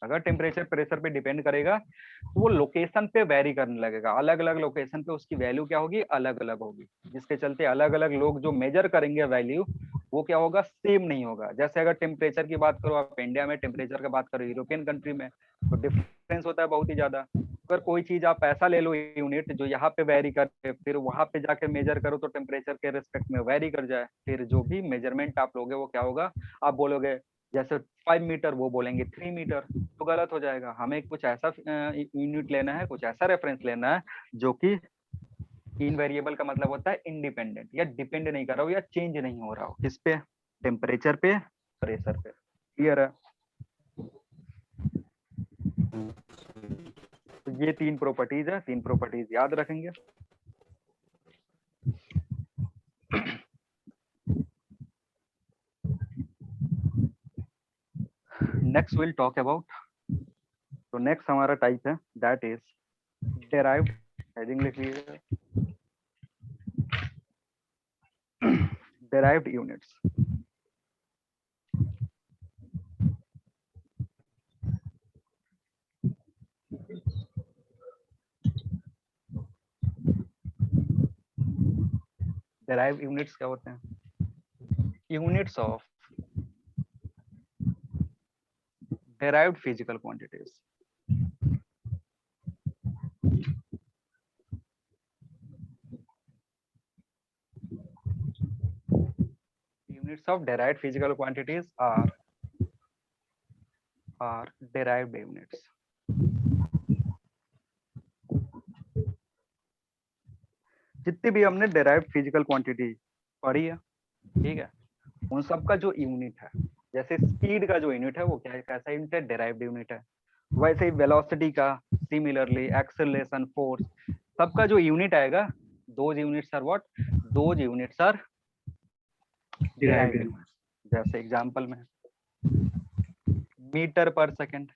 अगर टेम्परेचर प्रेशर पे डिपेंड करेगा तो वो लोकेशन पे वेरी करने लगेगा, अलग अलग लोकेशन पे उसकी वैल्यू क्या होगी, अलग अलग होगी, जिसके चलते अलग अलग लोग जो मेजर करेंगे वैल्यू वो क्या होगा, सेम नहीं होगा। जैसे अगर टेम्परेचर की बात करो आप इंडिया में, टेम्परेचर की बात करो यूरोपियन कंट्री में, तो डिफरेंस होता है बहुत ही ज्यादा। अगर कोई चीज आप ऐसा ले लो यूनिट जो यहाँ पे वेरी करे, फिर वहां पे जाके मेजर करो तो टेम्परेचर के रिस्पेक्ट में वेरी कर जाए, फिर जो भी मेजरमेंट आप लोगे वो क्या होगा, आप बोलोगे जैसे 5 मीटर वो बोलेंगे 3 मीटर, तो गलत हो जाएगा। हमें कुछ ऐसा यूनिट लेना है, कुछ ऐसा रेफरेंस लेना है जो कि इनवेरिएबल का मतलब होता है इंडिपेंडेंट, या डिपेंड नहीं कर रहा हो या चेंज नहीं हो रहा हो, किस पे, टेम्परेचर पे, प्रेशर पे। क्लियर है। तो ये 3 प्रॉपर्टीज है, 3 प्रॉपर्टीज याद रखेंगे। नेक्स्ट विल टॉक अबाउट, तो नेक्स्ट हमारा टाइप है दैट इज डेराइव्ड, हेडिंग लिख लीजिए, derived units। डेराइव्ड यूनिट्स क्या होते हैं? Units of derived physical quantities. Units of derived physical quantities are derived units. जितनी भी हमने derived physical quantity पढ़ी है, ठीक है, उन सब का जो यूनिट है, जैसे स्पीड का जो यूनिट है वो क्या है, कैसा यूनिट है? डेराइव्ड यूनिट है। वैसे ही वेलोसिटी का सिमिलरली एक्सेलरेशन, फोर्स, सबका जो यूनिट आएगा, those units are what? Those units are Derived. जैसे एग्जांपल में मीटर पर सेकंड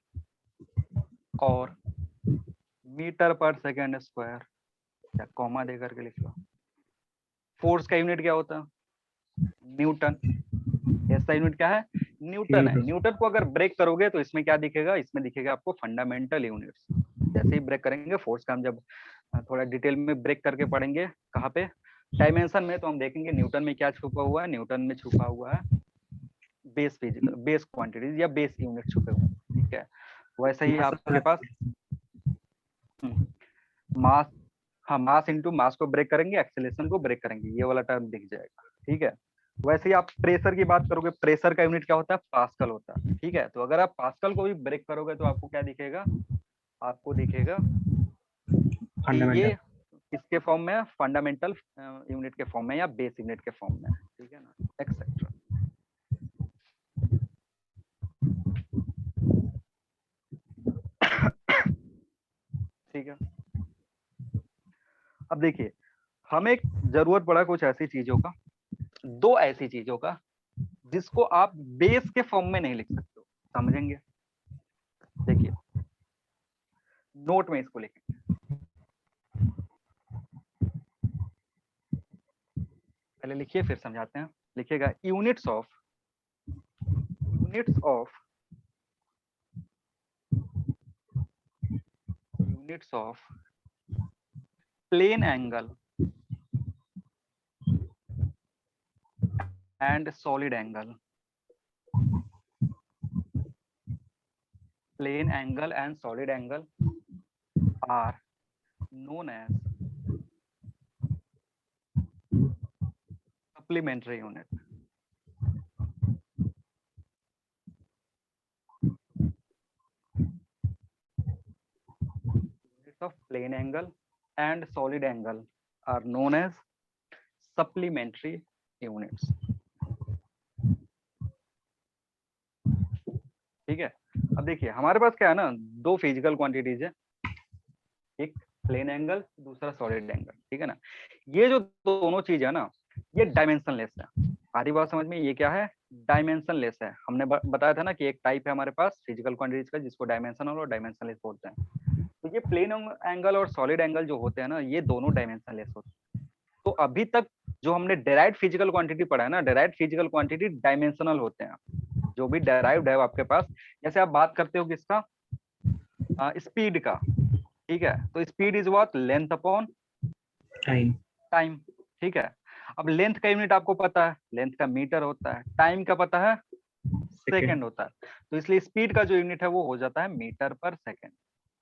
और मीटर पर सेकंड स्क्वायर, या कॉमा दे करके लिख लो। फोर्स का यूनिट क्या होता है? न्यूटन। इसका यूनिट क्या है? न्यूटन है। न्यूटन को अगर ब्रेक करोगे तो इसमें क्या दिखेगा? इसमें दिखेगा आपको फंडामेंटल यूनिट्स। जैसे ही ब्रेक करेंगे फोर्स का, हम जब थोड़ा डिटेल में ब्रेक करके पढ़ेंगे, कहाँ पे? डायमेंशन में, तो हम देखेंगे न्यूटन में क्या छुपा हुआ है। न्यूटन में छुपा हुआ है बेस फिजिकल, बेस क्वांटिटीज या बेस यूनिट छुपे हुए, ठीक है। वैसे ही आपके पास मास, हाँ, मास इंटू मास को ब्रेक करेंगे, एक्सेलरेशन को ब्रेक करेंगे, ये वाला टर्म दिख जाएगा, ठीक है। वैसे ही आप प्रेशर की बात करोगे, प्रेशर का यूनिट क्या होता है? पास्कल होता है, ठीक है। तो अगर आप पास्कल को भी ब्रेक करोगे तो आपको क्या दिखेगा? आपको दिखेगा कि ये किसके फॉर्म में है? फंडामेंटल यूनिट के फॉर्म में या बेस यूनिट के फॉर्म में, ठीक है ना, एक्सेट्रा। ठीक है। अब देखिए, हमें जरूरत पड़ा कुछ ऐसी चीजों का, दो ऐसी चीजों का जिसको आप बेस के फॉर्म में नहीं लिख सकते हो, समझेंगे? देखिए, नोट में इसको लिखेंगे, पहले लिखिए फिर समझाते हैं। लिखिएगा units of plane angle and solid angle. Plane angle and solid angle are known as supplementary unit. Units of plane angle and solid angle are known as supplementary units. ठीक है। अब देखिए, हमारे पास क्या है ना, दो फिजिकल क्वांटिटीज है, एक प्लेन एंगल, दूसरा सॉलिड एंगल, ठीक है ना। ये जो दोनों चीज है ना, ये डायमेंशनलेस है। सारी बात समझ में? ये क्या है? डायमेंशनलेस है। हमने बताया था ना कि एक टाइप है हमारे पास फिजिकल क्वांटिटीज का जिसको डायमेंशनल और डायमेंशनलेस बोलते हैं। तो ये प्लेन एंगल और सॉलिड एंगल जो होते हैं ना, ये दोनों डायमेंशनलेस होते हैं। तो अभी तक जो हमने डेराइव्ड फिजिकल क्वांटिटी पढ़ा है ना, डेराइव्ड फिजिकल क्वांटिटी डायमेंशनल होते हैं। जो भी डेराइव्ड है आपके पास, जैसे आप बात करते हो किसका? स्पीड का, ठीक है। तो speed is what? Length upon time, ठीक है। अब लेंथ का यूनिट आपको पता है, लेंथ का मीटर होता है, टाइम का पता है सेकंड होता है। तो इसलिए स्पीड का जो यूनिट है वो हो जाता है मीटर पर सेकंड।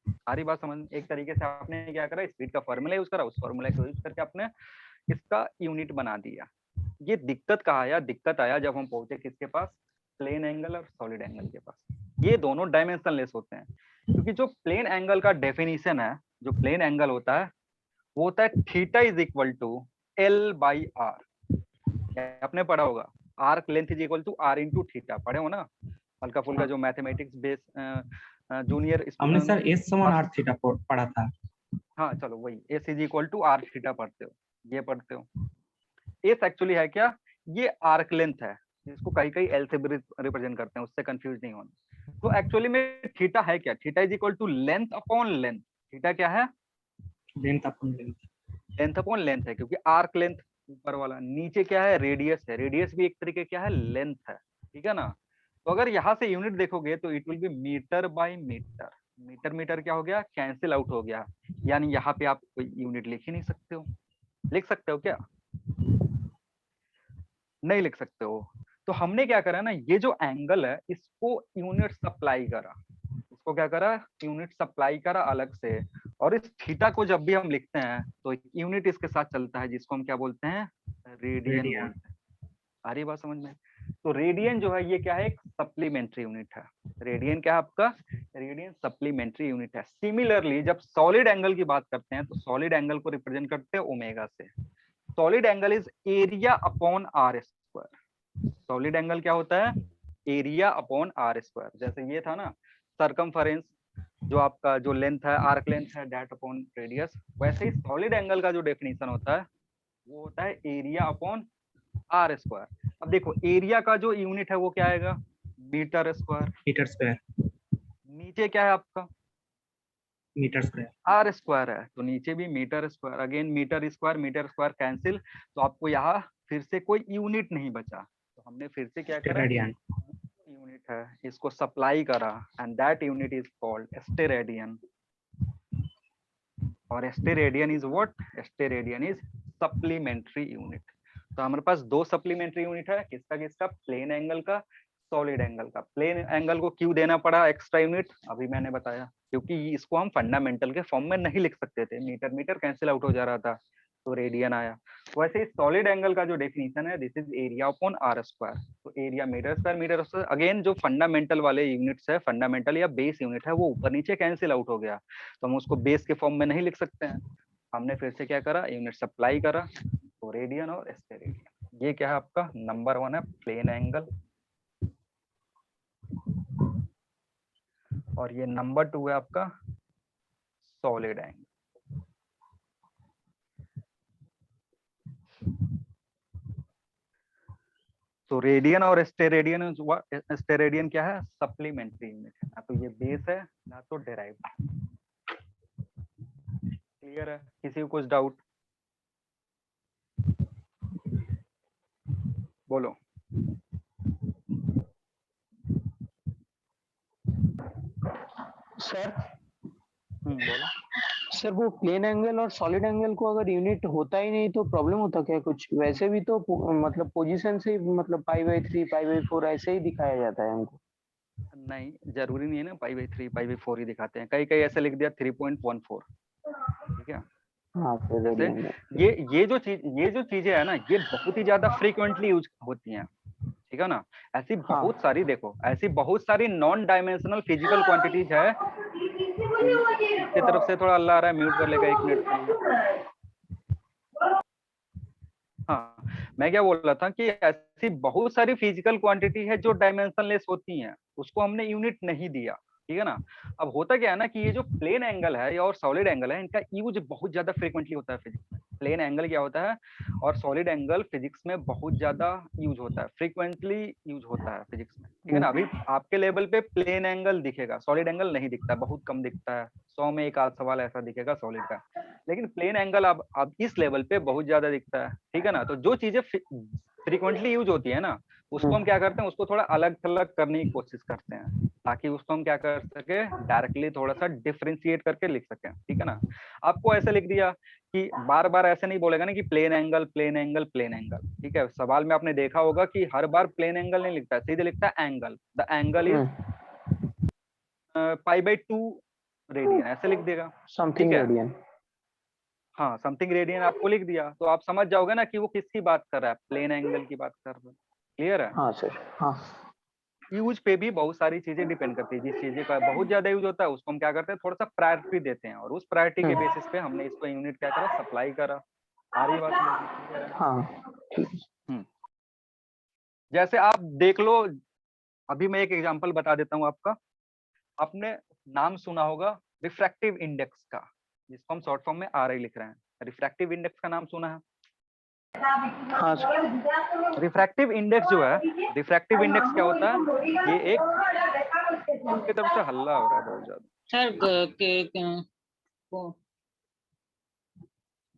सारी बात समझ? एक तरीके से आपने क्या करा, स्पीड का फॉर्मूला यूज करा, उस फॉर्मूला को यूज करके आपने इसका यूनिट बना दिया। ये दिक्कत कहाँ आया? दिक्कत आया जब हम पहुंचे किसके पास? प्लेन एंगल और सॉलिड एंगल के पास। ये दोनों डायमेंशनलेस होते हैं, क्योंकि जो प्लेन एंगल का डेफिनेशन है, जो प्लेन एंगल होता है वो होता है theta is equal to L by R. आपने पढ़ा होगा, arc length is equal to R into theta, पढ़े हो ना हल्का फुल्का, जो मैथमेटिक्स बेस जूनियर हमने सर एस समान आर थीटा पढ़ा था। हाँ चलो, वही S is equal to R theta पढ़ते हो, ये पढ़ते हो। एस एक्चुअली है क्या? ये आर्क लेंथ है, जिसको कहीं कहीं एल से रिप्रेजेंट करते हैं, उससे कंफ्यूज नहीं होना। तो एक्चुअली में थीटा है क्या? Theta is equal to length upon length. Theta क्या है? Length upon length. Length upon length है, क्योंकि आर्क लेंथ ऊपर वाला, नीचे क्या है? रेडियस है। रेडियस भी एक तरीके क्या है? लेंथ है, ठीक है ना। तो अगर यहाँ से यूनिट देखोगे तो it will be metre by metre. Metre metre क्या हो गया? कैंसिल आउट हो गया, यानी यहाँ पे आप कोई यूनिट लिख ही नहीं सकते हो। लिख सकते हो क्या? नहीं लिख सकते हो। तो हमने क्या करा ना, ये जो एंगल है इसको यूनिट सप्लाई करा, इसको क्या करा, यूनिट सप्लाई करा अलग से। और इस थीटा को जब भी हम लिखते हैं तो यूनिट इसके साथ चलता है, जिसको हम क्या बोलते हैं, रेडियन रेडियन। बोलते हैं। आ रही बात समझ में? तो रेडियन जो है ये क्या है, एक सप्लीमेंट्री यूनिट है। रेडियन क्या है आपका, रेडियन सप्लीमेंट्री यूनिट है। सिमिलरली जब सॉलिड एंगल की बात करते हैं तो सॉलिड एंगल को रिप्रेजेंट करते हैं ओमेगा से। Solid angle is area upon R square. Solid angle क्या होता है, एरिया अपॉन आर स्क्वायर। जैसे ये था ना सरकमफरेंस, जो आपका जो लेंथ है, आर्क लेंथ है, दैट अपॉन रेडियस, वैसे ही सॉलिड एंगल का जो डेफिनेशन होता है वो होता है एरिया अपॉन आर स्क्वायर। अब देखो एरिया का जो यूनिट है वो क्या आएगा, मीटर स्क्वायर। Metre square. नीचे क्या है आपका, मीटर स्क्वायर। आर स्क्वायर है, तो नीचे भी metre square. Again metre square cancel, तो आपको यहाँ फिर से कोई यूनिट नहीं बचा। तो हमने फिर से क्या करा, रेडियन। यूनिट है इसको सप्लाई करा and that unit is called steradian. और steradian is what, steradian is supplementary unit. तो हमारे पास दो सप्लीमेंट्री यूनिट है, किसका किसका, प्लेन एंगल का, सॉलिड एंगल का। प्लेन एंगल को क्यों देना पड़ा एक्स्ट्रा यूनिट, अभी मैंने बताया, क्योंकि इसको हम फंडामेंटल के फॉर्म में नहीं लिख सकते थे, मीटर मीटर कैंसिल आउट हो जा रहा था, तो रेडियन आया। वैसे ही सॉलिड एंगल का जो डेफिनेशन है, this is area upon R square. तो एरिया मीटर स्क्वायर। अगेन जो फंडामेंटल वाले यूनिट्स है, फंडामेंटल या बेस यूनिट है, वो ऊपर नीचे कैंसिल आउट हो गया, तो हम उसको बेस के फॉर्म में नहीं लिख सकते हैं। हमने फिर से क्या करा, यूनिट सप्लाई करा, तो रेडियन और स्टेरेडियन। ये क्या है आपका, नंबर 1 है प्लेन एंगल, और ये नंबर 2 है आपका सॉलिड एंगल। तो रेडियन और स्टेरेडियन, स्टेरेडियन क्या है, सप्लीमेंट्री यूनिट है, ना तो ये बेस है ना तो डेराइव। क्लियर है, किसी को कुछ डाउट बोलो। सर बोलो। सर वो प्लेन एंगल और सॉलिड एंगल को अगर यूनिट होता ही नहीं तो प्रॉब्लम होता क्या कुछ, वैसे भी तो मतलब पोजीशन से मतलब π/3 π/4 ऐसे ही दिखाया जाता है हमको। नहीं जरूरी नहीं है ना π/3 π/4 ही दिखाते हैं, कई कई ऐसे लिख दिया 3.14, ठीक है। हाँ फिर जैसे रेडियन। ये जो चीजें है ना, ये बहुत ही ज्यादा फ्रीक्वेंटली यूज होती हैं, ठीक है ना। ऐसी बहुत सारी, देखो ऐसी बहुत सारी नॉन डायमेंशनल फिजिकल क्वांटिटीज है। इसकी तरफ से थोड़ा अल्लाह आ रहा है, म्यूट कर लेगा 1 मिनट के लिए। हाँ, मैं क्या बोल रहा था कि ऐसी बहुत सारी फिजिकल क्वांटिटी है जो डायमेंशनलेस होती हैं, उसको हमने यूनिट नहीं दिया, ठीक है ना। अब होता क्या है ना कि ये जो प्लेन एंगल है और सॉलिड एंगल है, इनका यूज बहुत ज्यादा फ्रीक्वेंटली होता है फिजिक्स में। प्लेन एंगल क्या होता है और सॉलिड एंगल फिजिक्स में बहुत ज्यादा यूज होता है, फ्रीक्वेंटली यूज होता है फिजिक्स में, ठीक है ना। अभी आपके लेवल पे प्लेन एंगल दिखेगा, सॉलिड एंगल नहीं दिखता, बहुत कम दिखता है, 100 में एक आध सवाल ऐसा दिखेगा सॉलिड का, लेकिन प्लेन एंगल अब इस लेवल पे बहुत ज्यादा दिखता है, ठीक है ना। तो जो चीजें फ्रीक्वेंटली यूज होती है ना, उसको हम क्या करते हैं, उसको थोड़ा अलग थलग करने की कोशिश करते हैं, ताकि उसको हम क्या कर सके, डायरेक्टली थोड़ा सा डिफरेंशिएट करके लिख सकें, ठीक है ना। आपको ऐसे लिख दिया कि बार बार ऐसे नहीं बोलेगा ना कि plane angle plane angle plane angle, ठीक है। सवाल में आपने देखा होगा कि हर बार प्लेन एंगल नहीं लिखता है, सीधे लिखता है angle, the angle is π/2 radian, ऐसे लिख देगा, समथिंग ठीक है। रेडियन। हाँ, समथिंग रेडियन आपको लिख दिया, तो आप समझ जाओगे ना कि वो किसकी बात कर रहा है, प्लेन एंगल की बात कर रहा है। क्लियर है। हाँ सर हाँ। यूज पे भी बहुत सारी चीजें डिपेंड करती है, जिस चीजें का बहुत ज्यादा यूज होता है उसको हम क्या करते हैं, थोड़ा सा प्रायोरिटी देते हैं, और उस प्रायोरिटी के बेसिस पे हमने इसको यूनिट क्या करा, सप्लाई करा। आ रही बात मुझे? हाँ ठीक। जैसे आप देख लो, अभी मैं एक एग्जांपल बता देता हूँ आपका। आपने नाम सुना होगा रिफ्रैक्टिव इंडेक्स का, जिसको हम शॉर्ट फॉर्म में RI लिख रहे हैं। रिफ्रैक्टिव इंडेक्स का नाम सुना है? हाँ सर। रिफ्रैक्टिव इंडेक्स जो है, रिफ्रैक्टिव इंडेक्स क्या होता है, ये एक, आपकी तरफ से हल्ला हो रहा है बहुत ज्यादा। सर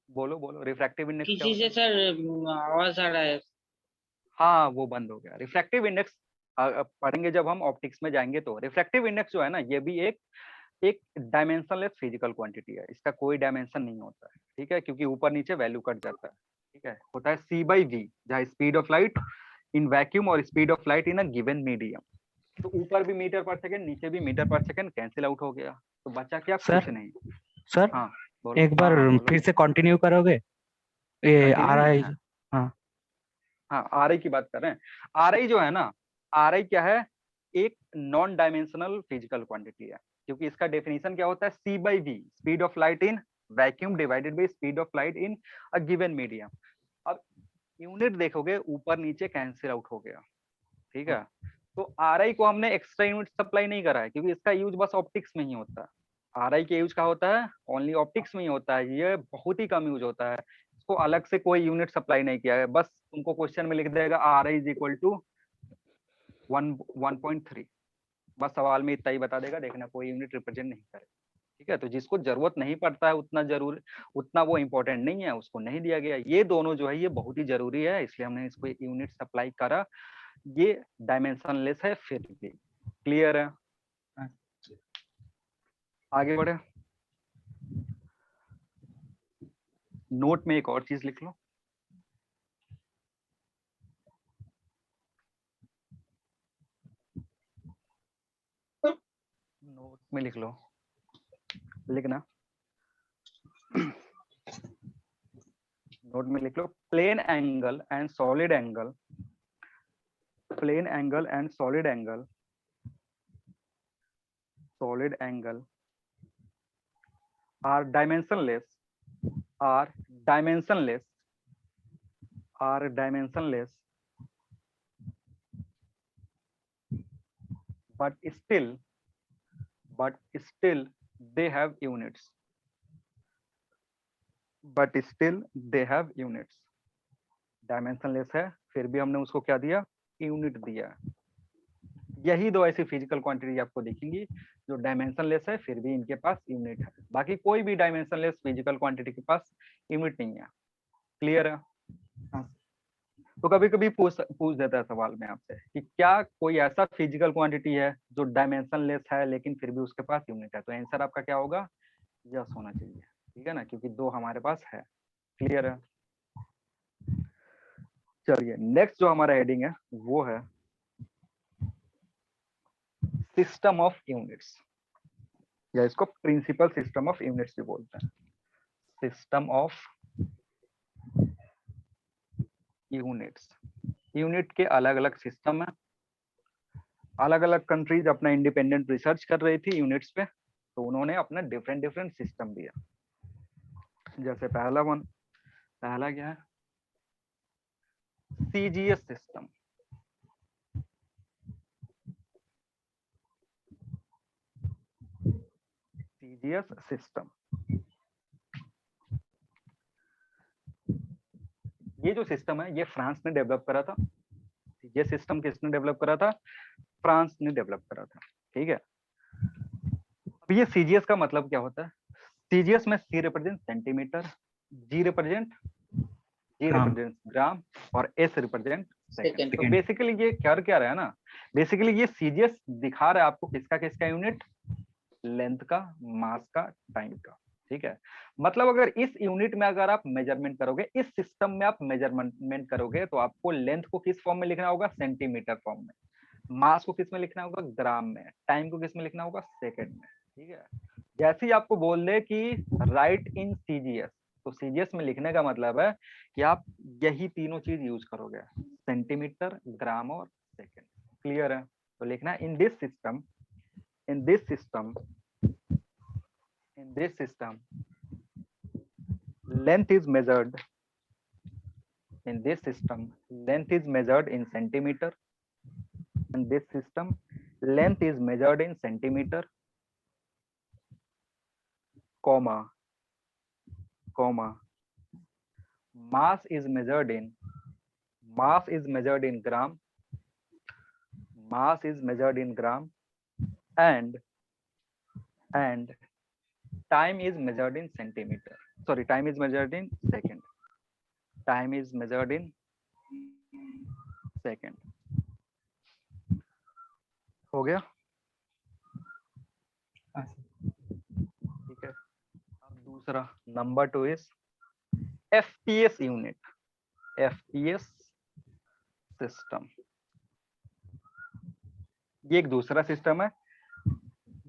बोलो बोलो, रिफ्रैक्टिव इंडेक्स क्या किसी होता से है? सर आवाज आ रहा है। हाँ, वो बंद हो गया। रिफ्रैक्टिव इंडेक्स पढ़ेंगे जब हम ऑप्टिक्स में जाएंगे, तो रिफ्रैक्टिव इंडेक्स जो है ना, ये भी एक डायमेंशनलेस फिजिकल क्वांटिटी है, इसका कोई डायमेंशन नहीं होता है, ठीक है, क्योंकि ऊपर नीचे वैल्यू कट जाता है। ठीक है, होता है c/v, जहाँ speed of light in vacuum और speed of light in a given medium. तो ऊपर भी मीटर पर सेकंड, नीचे भी metre per second, cancel out हो गया, तो बचा क्या? सर कुछ नहीं। सर हाँ बोलो। एक बार हाँ बोलो, फिर से कंटिन्यू करोगे? ये आ रहा कंटिन्यू। है। हाँ हाँ आरआई की बात कर रहे हैं। आरआई जो है ना, आरआई क्या है? एक नॉन डायमेंशनल फिजिकल क्वांटिटी है, क्योंकि इसका डेफिनेशन क्या होता है? c/v, speed of light in vacuum divided by speed of light in a given medium. अब यूनिट देखोगे ऊपर नीचे कैंसिल आउट हो गया, ठीक है। तो आरआई को हमने एक्स्ट्रा यूनिट सप्लाई नहीं करा है, क्योंकि इसका यूज बस ऑप्टिक्स में ही होता है। आरआई के यूज का होता है ओनली ऑप्टिक्स में ही होता है, ये बहुत ही कम यूज होता है। इसको अलग से कोई यूनिट सप्लाई नहीं किया है, बस उनको क्वेश्चन में लिख देगा आरआई इज इक्वल टू 1.3, बस सवाल में इतना ही बता देगा, देखना कोई यूनिट रिप्रेजेंट नहीं करेगा, ठीक है। तो जिसको जरूरत नहीं पड़ता है उतना जरूर, उतना वो इम्पोर्टेंट नहीं है, उसको नहीं दिया गया। ये दोनों जो है ये बहुत ही जरूरी है, इसलिए हमने इसको यूनिट सप्लाई करा। ये डायमेंशनलेस है फिर भी। क्लियर है? आगे बढ़े। नोट में एक और चीज लिख लो। नोट में लिख लो, लिखना। नोट में लिख लो, plane angle and solid angle, plane angle and solid angle, solid angle are dimensionless, are dimensionless, are dimensionless, but still they have units, but still they have units। Dimensionless है फिर भी हमने उसको क्या दिया? यूनिट दिया। यही दो ऐसी फिजिकल क्वांटिटी आपको दिखेंगी जो डायमेंशनलेस है फिर भी इनके पास यूनिट है, बाकी कोई भी डायमेंशनलेस फिजिकल क्वांटिटी के पास यूनिट नहीं है। क्लियर है? तो कभी कभी पूछ देता है सवाल में आपसे कि क्या कोई ऐसा फिजिकल क्वांटिटी है जो डायमेंशनलेस है लेकिन फिर भी उसके पास यूनिट है? तो आंसर आपका क्या होगा? यस होना चाहिए, ठीक है ना, क्योंकि दो हमारे पास है। क्लियर है? चलिए नेक्स्ट जो हमारा हेडिंग है वो है सिस्टम ऑफ यूनिट्स, या इसको प्रिंसिपल सिस्टम ऑफ यूनिट्स भी बोलते हैं। System of units. यूनिट के अलग अलग सिस्टम है, अलग अलग कंट्रीज अपना इंडिपेंडेंट रिसर्च कर रही थी यूनिट्स पे, तो उन्होंने अपना डिफरेंट डिफरेंट सिस्टम दिया। जैसे पहला क्या है? CGS system. सीजीएस सिस्टम, ये जो सिस्टम है ये फ्रांस ने डेवलप करा था। ये सिस्टम किसने डेवलप करा था? फ्रांस ने डेवलप करा था, ठीक है। अब ये सीजीएस का मतलब क्या होता है? सीजीएस में सी रिप्रेजेंट सेंटीमीटर, जी रिप्रेजेंट ग्राम और एस रिप्रेजेंट सेकंड। तो बेसिकली ये कर क्या रहा है ना, बेसिकली ये सीजीएस दिखा रहा है आपको किसका किसका यूनिट? लेंथ का, मास का, टाइम का, ठीक है। मतलब अगर इस यूनिट में अगर आप मेजरमेंट करोगे, इस सिस्टम में आप मेजरमेंट करोगे, तो आपको लेंथ को किस फॉर्म में लिखना होगा? सेंटीमीटर फॉर्म में। मास को किस में लिखना होगा? ग्राम में। टाइम को किस में लिखना होगा? सेकंड में, ठीक है। जैसे ही आपको बोल दे कि राइट इन सीजीएस, तो सीजीएस में लिखने का मतलब है कि आप यही तीनों चीज यूज करोगे, सेंटीमीटर, ग्राम और सेकंड। क्लियर है? तो लिखना इन this system, in this system length is measured, in this system length is measured in centimeter, in this system length is measured in centimeter, comma mass is measured in gram, mass is measured in gram, and time is measured in centimeter, sorry, time is measured in second, time is measured in second। हो गया? ठीक है। अब दूसरा, number 2 is FPS unit. FPS system. ये एक दूसरा system है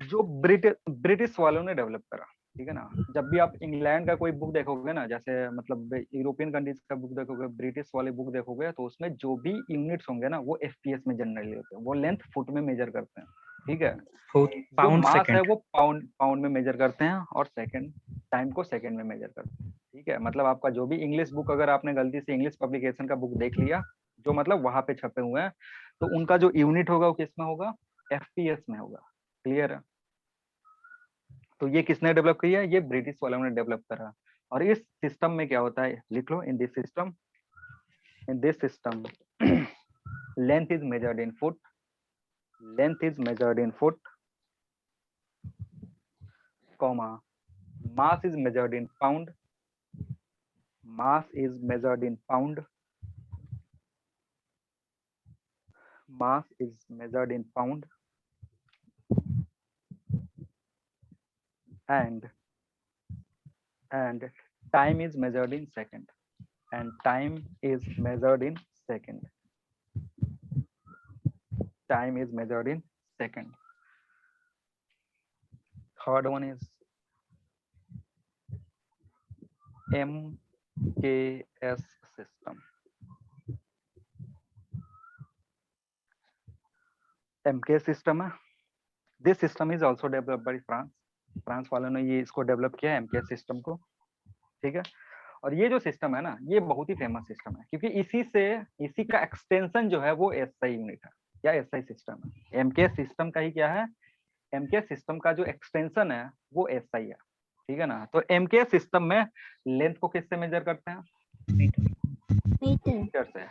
जो ब्रिटिश वालों ने डेवलप करा, ठीक है ना। जब भी आप इंग्लैंड का कोई बुक देखोगे ना, जैसे मतलब यूरोपियन कंट्रीज का बुक देखोगे, ब्रिटिश वाले बुक देखोगे, तो उसमें जो भी यूनिट्स होंगे ना वो FPS में जनरली होते हैं। वो लेंथ फुट में मेजर करते हैं, ठीक है। जो पाउंड मास है सेकंड। वो पाउंड में मेजर करते हैं, और सेकंड टाइम को सेकंड में मेजर करते हैं, ठीक है। मतलब आपका जो भी इंग्लिश बुक, अगर आपने गलती से इंग्लिश पब्लिकेशन का बुक देख लिया, जो मतलब वहां पे छपे हुए हैं, तो उनका जो यूनिट होगा वो किस में होगा, FPS में होगा। क्लियर है। तो ये किसने डेवलप किया है, ये ब्रिटिश वालों ने डेवलप करा। और इस सिस्टम में क्या होता है, लिख लो, in this system length is measured in foot, length is measured in foot, comma, mass is measured in pound, mass is measured in pound, mass is measured in pound, and time is measured in second, and time is measured in second, time is measured in second. Third one is MKS system. MKS system है, this system is also developed by France वालों ने ये इसको develop किया है, MKS system को, ठीक है। और ये जो सिस्टम है ना, ये बहुत ही फेमस सिस्टम है, क्योंकि इसी का एक्सटेंशन जो है वो SI यूनिट है, या SI सिस्टम है। MKS सिस्टम का ही क्या है, MKS सिस्टम का जो एक्सटेंशन है वो SI है, ठीक है ना। तो MKS सिस्टम में लेंथ को किससे मेजर करते हैं, मीटर मीटर से,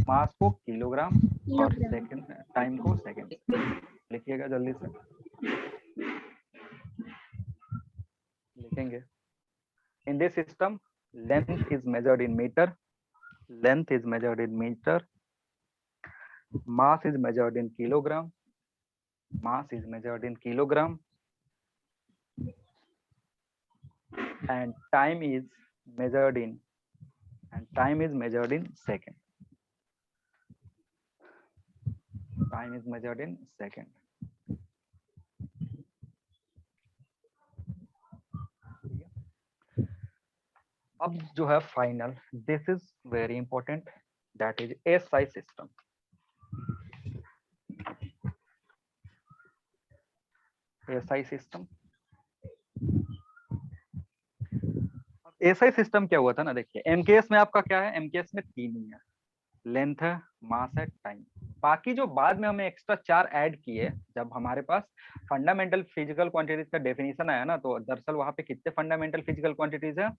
मास को किलोग्राम, और किलोग्राम सेकंड टाइम को सेकंड। लिखिएगा जल्दी से, लिखेंगे। In this system, length is measured in meter, length is measured in meter, mass is measured in kilogram, mass is measured in kilogram, and time is measured in second. Time is measured in second. अब जो है final, this is very important, that is SI system. SI system, SI system क्या हुआ था ना, देखिए MKS में आपका क्या है, MKS में 3 ही है, लेंथ है, मास है, टाइम। बाकी जो बाद में हमें एक्स्ट्रा 4 ऐड किए, जब हमारे पास फंडामेंटल फिजिकल क्वांटिटीज का डेफिनेशन आया ना, तो दरअसल वहां पे कितने फंडामेंटल फिजिकल क्वांटिटीज है,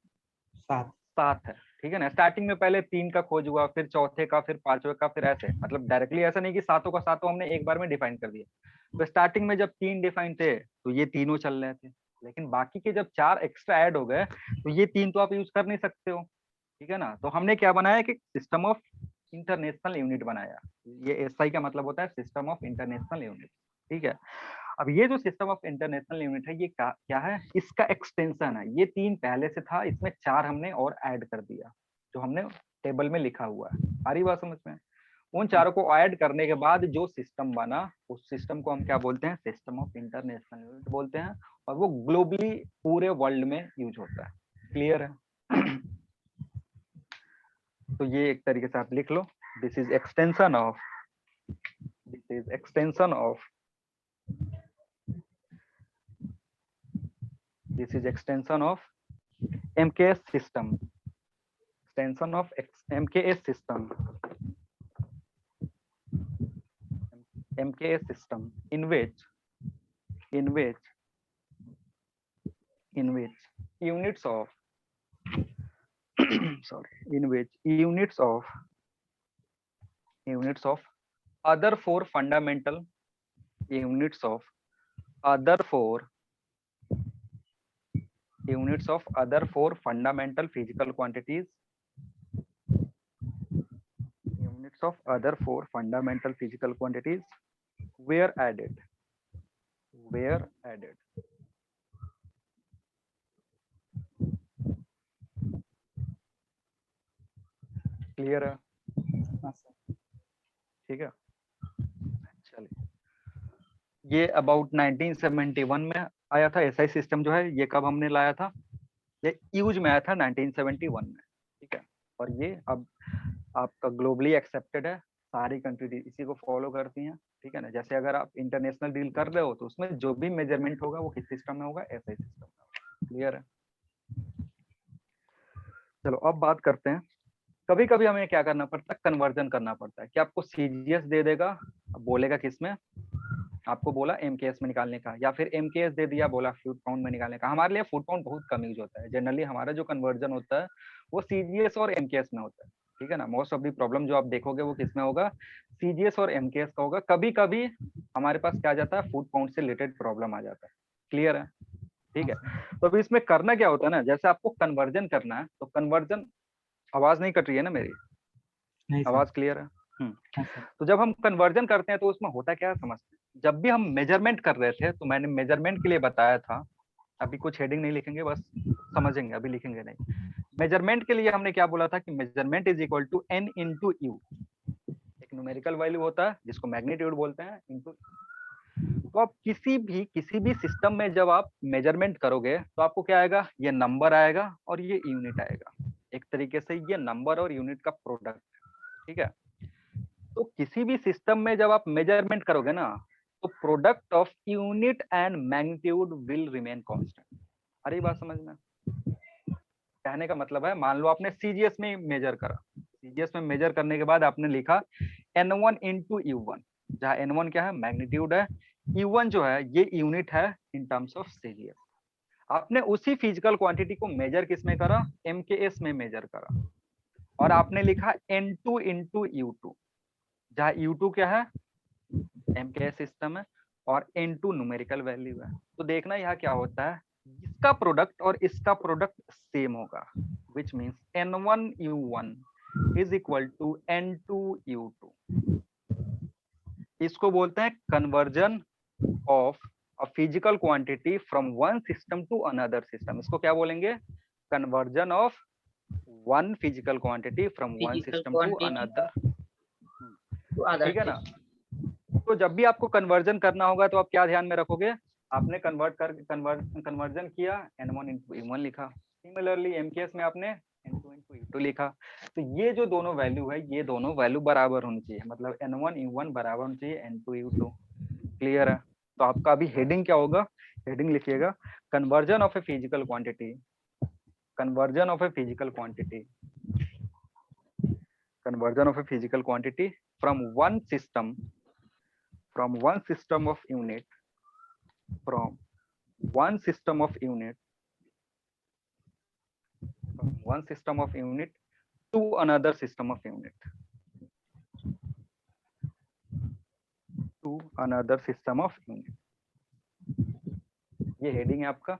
7 है, ठीक है ना। स्टार्टिंग में पहले 3 का खोज हुआ, फिर चौथे का, फिर 5वें का, फिर ऐसे, मतलब डायरेक्टली ऐसा नहीं कि सातों का सातों हमने एक बार में डिफाइन कर दिया। तो स्टार्टिंग में जब 3 डिफाइन थे तो ये तीनों चल रहे थे, लेकिन बाकी के जब 4 एक्स्ट्रा ऐड हो गए तो ये 3 तो आप यूज कर नहीं सकते हो, ठीक है ना। तो हमने क्या बनाया कि सिस्टम ऑफ इंटरनेशनल यूनिट बनाया। ये SI का मतलब होता है सिस्टम ऑफ इंटरनेशनल यूनिट, ठीक है। अब ये जो सिस्टम ऑफ इंटरनेशनल यूनिट है, ये क्या है, इसका एक्सटेंशन है। ये 3 पहले से था, इसमें 4 हमने और ऐड कर दिया, जो हमने टेबल में लिखा हुआ है। आ रही बात समझ में। उन चारों को ऐड करने के बाद जो सिस्टम बना, उस सिस्टम को हम क्या बोलते हैं, सिस्टम ऑफ इंटरनेशनल यूनिट बोलते हैं, और वो ग्लोबली पूरे वर्ल्ड में यूज होता है। क्लियर है। तो ये एक तरीके से आप लिख लो, this is extension of MKS system, extension of MKS system, in which units of other four fundamental physical quantities were added. Clear है? हाँ सर। ठीक है, चलिए। ये अबाउट 1971 में आया था एसआई सिस्टम जो है, ये कब हमने लाया था, ये यूज में आया था 1971 में। ठीक है, और ये अब आपका ग्लोबली एक्सेप्टेड है, सारी कंट्री इसी को फॉलो करती हैं। ठीक है ना, जैसे अगर आप इंटरनेशनल डील कर रहे हो तो उसमें जो भी मेजरमेंट होगा वो किस सिस्टम में होगा, एसआई सिस्टम में। क्लियर है? चलो अब बात करते हैं, कभी कभी हमें क्या करना पड़ता है, कन्वर्जन करना पड़ता है कि आपको सीजीएस दे देगा, बोलेगा किस में, आपको बोला एमकेएस में निकालने का, या फिर एमकेएस दे दिया, बोला फुट पाउंड में निकालने का। हमारे लिए फुट पाउंड बहुत कम यूज होता है, जनरली हमारा जो कन्वर्जन होता है वो सीजीएस और एमकेएस में होता है। ठीक है ना, मोस्ट ऑफ द प्रॉब्लम जो आप देखोगे वो किसमें होगा, सीजीएस और एमकेएस का होगा। कभी कभी हमारे पास क्या आ जाता है, फुट पाउंड से रिलेटेड प्रॉब्लम आ जाता है। क्लियर है? ठीक है, तो अभी इसमें करना क्या होता है ना, जैसे आपको कन्वर्जन करना है तो कन्वर्जन, आवाज नहीं कट रही है ना मेरी, नहीं सर। आवाज क्लियर है? हाँ सर। तो जब हम कन्वर्जन करते हैं तो उसमें होता क्या है समझते हैं, जब भी हम मेजरमेंट कर रहे थे तो मैंने मेजरमेंट के लिए बताया था, अभी कुछ हेडिंग नहीं लिखेंगे, बस समझेंगे, अभी लिखेंगे नहीं। मेजरमेंट के लिए हमने क्या बोला था कि measurement is equal to N into U, एक न्यूमेरिकल वैल्यू होता है जिसको मैग्नीट्यूड बोलते हैं, इंटू। तो आप किसी भी सिस्टम में जब आप मेजरमेंट करोगे तो आपको क्या आएगा, ये नंबर आएगा और ये यूनिट आएगा, एक तरीके से ये नंबर और यूनिट का प्रोडक्ट। ठीक है, तो किसी भी सिस्टम में जब आप मेजरमेंट करोगे ना तो product of unit and magnitude will remain constant. अरे बात समझ में, कहने का मतलब है, मान लो आपने सीजीएस में मेजर करा, सीजीएस में मेजर करने के बाद आपने लिखा n1 इंटू u1, जहाँ n1 क्या है, मैग्नीट्यूड है, u1 जो है ये यूनिट है इन टर्म्स ऑफ सीजीएस। आपने उसी फिजिकल क्वांटिटी को मेजर किस में करा, एमकेएस में मेजर करा, और आपने लिखा n2 इंटू u2, जहाँ u2 क्या है, एमकेएस सिस्टम है, और n2 न्यूमेरिकल वैल्यू है। तो देखना यहाँ क्या होता है, इसका प्रोडक्ट और इसका प्रोडक्ट सेम होगा, which means n1 u1 is equal to n2 u2। इसको बोलते हैं conversion of a physical quantity from one system to another system. इसको क्या बोलेंगे, conversion of one physical quantity from one physical system to quantity another. To other ठीक है ना, तो जब भी आपको कन्वर्जन करना होगा तो आप क्या ध्यान में रखोगे, आपने कन्वर्जन किया, n1 इंटू u1 लिखा, सिमिलरली एमकेएस में आपने n2 इंटू u2 लिखा। तो ये जो दोनों वैल्यू है, ये दोनों वैल्यू बराबर होनी चाहिए, मतलब n1 u1 बराबर होनी चाहिए n2 u2। क्लियर है? तो आपका अभी हेडिंग क्या होगा, हेडिंग लिखिएगा, conversion of a physical quantity, conversion of a physical quantity, conversion of a physical quantity from one system of unit, from one system of unit, from one system of unit to another system of unit, to another system of unit। ये heading है आपका।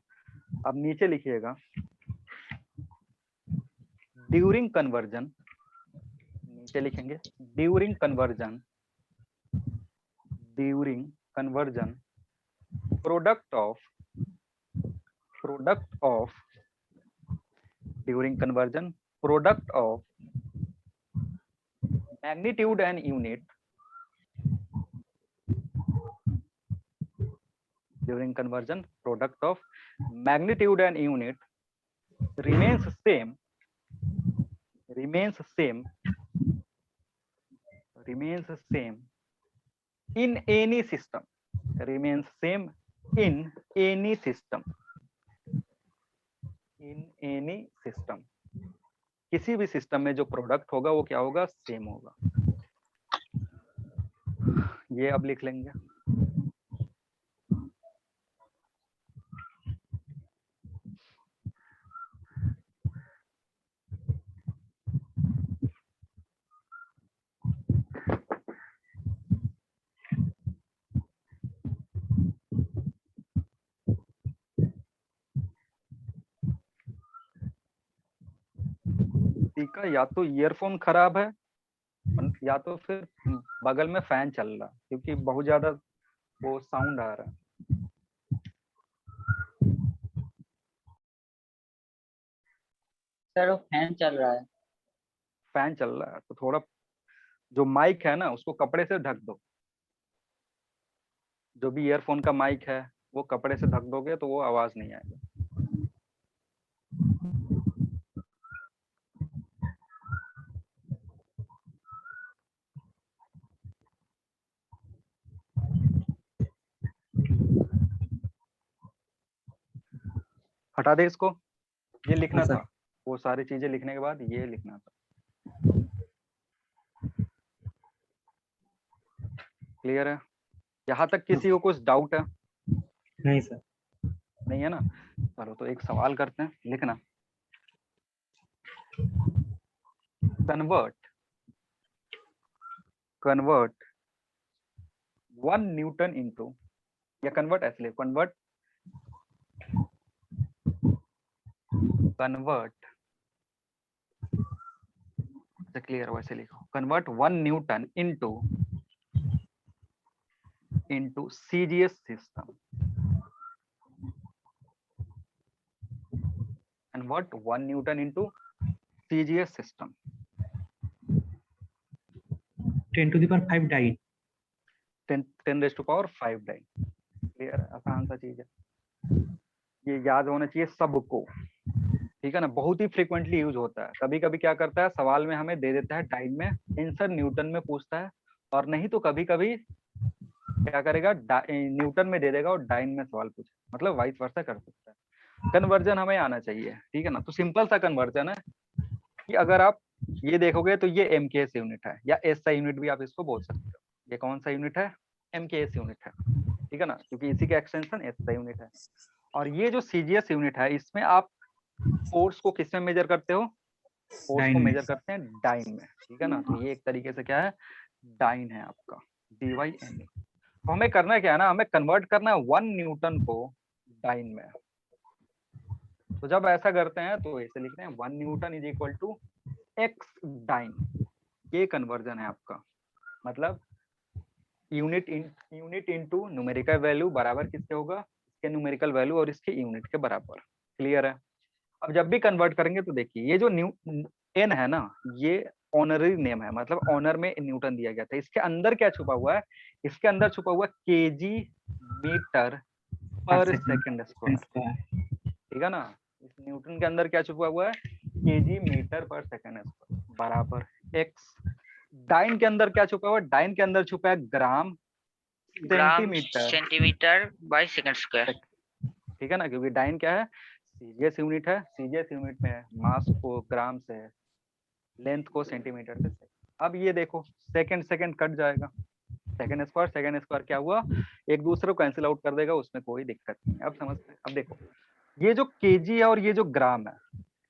अब नीचे लिखिएगा, during conversion, नीचे लिखेंगे during conversion, during conversion product of during conversion product of magnitude and unit, during conversion product of magnitude and unit remains same in any system, remains same in any system, in any system। किसी भी system में जो product होगा वो क्या होगा, same होगा। ये अब लिख लेंगे, का या तो ईयरफोन खराब है या तो फिर बगल में फैन चल रहा, क्योंकि बहुत ज्यादा वो साउंड आ रहा है। सर वो फैन चल रहा है। फैन चल रहा है तो थोड़ा जो माइक है ना उसको कपड़े से ढक दो। जो भी ईयरफोन का माइक है वो कपड़े से ढक दोगे तो वो आवाज नहीं आएगा। हटा दे इसको। ये लिखना हाँ, सर। था, वो सारी चीजें लिखने के बाद ये लिखना था। क्लियर है? यहाँ तक किसी को कुछ डाउट है? नहीं सर। नहीं है ना? चलो तो एक सवाल करते हैं, लिखना। कन्वर्ट 1 न्यूटन इंटू, या कन्वर्ट ऐसे लिखो, कन्वर्ट क्लियर वैसे लिखो, convert 1 newton into CGS system. Convert 1 newton into CGS system. 10 to the power 5 died। 10 raise to power 5 dyne. Clear है? आसान सा चीज है, ये याद होना चाहिए सबको। ठीक है ना? बहुत ही फ्रीक्वेंटली यूज होता है। कभी कभी क्या करता है, सवाल में हमें दे देता है डाइन में, आंसर न्यूटन में पूछता है, और नहीं तो कभी कभी क्या करेगा, न्यूटन में दे देगा और डाइन में सवाल पूछे, मतलब वाइस वर्सा कर सकता है। कन्वर्जन हमें आना चाहिए। ठीक है ना? तो सिंपल सा कन्वर्जन है कि अगर आप ये देखोगे तो ये एमकेएस यूनिट है, या एसआई यूनिट भी आप इसको बोल सकते हो। ये कौन सा यूनिट है? एमकेएस यूनिट है। ठीक है ना? क्योंकि इसी का एक्सटेंशन एसआई यूनिट है। और ये जो सीजीएस यूनिट है, इसमें आप फोर्स को किस में मेजर करते हो? फोर्स डाइन को में। मेजर करते हैं डाइन में। ठीक है ना? तो ये एक तरीके से क्या है, डाइन है आपका, DYNE। तो हमें करना क्या है ना, हमें कन्वर्ट करना है 1 न्यूटन को डाइन में। तो जब ऐसा करते हैं तो ऐसे लिखते हैं 1 newton is equal to X dyne. ये कन्वर्जन है आपका, मतलब यूनिट इनटू न्यूमेरिकल वैल्यू बराबर किसके होगा? इसके न्यूमेरिकल वैल्यू और इसके यूनिट के बराबर। क्लियर है? अब जब भी कन्वर्ट करेंगे तो देखिए, ये जो एन है ना, ये ऑनररी नेम है, मतलब ऑनर में न्यूटन दिया गया था। इसके अंदर क्या छुपा हुआ है? इसके अंदर छुपा हुआ KG metre per second square. ठीक है ना? इस न्यूटन के अंदर क्या छुपा हुआ है? KG metre per second square बराबर एक्स। डाइन के अंदर क्या छुपा हुआ है? डाइन के अंदर छुपा है gram centimetre by second square. ठीक है ना? क्योंकि डाइन क्या है? सीजीएस यूनिट है। सीजीएस यूनिट में मास को ग्राम से, लेंथ को सेंटीमीटर से। अब ये देखो, सेकंड सेकंड कट जाएगा, सेकंड स्क्वायर क्या हुआ? एक दूसरे को कैंसिल आउट कर देगा, उसमें कोई दिक्कत नहीं है। अब समझते हैं। अब देखो, ये जो केजी है और ये जो ग्राम है,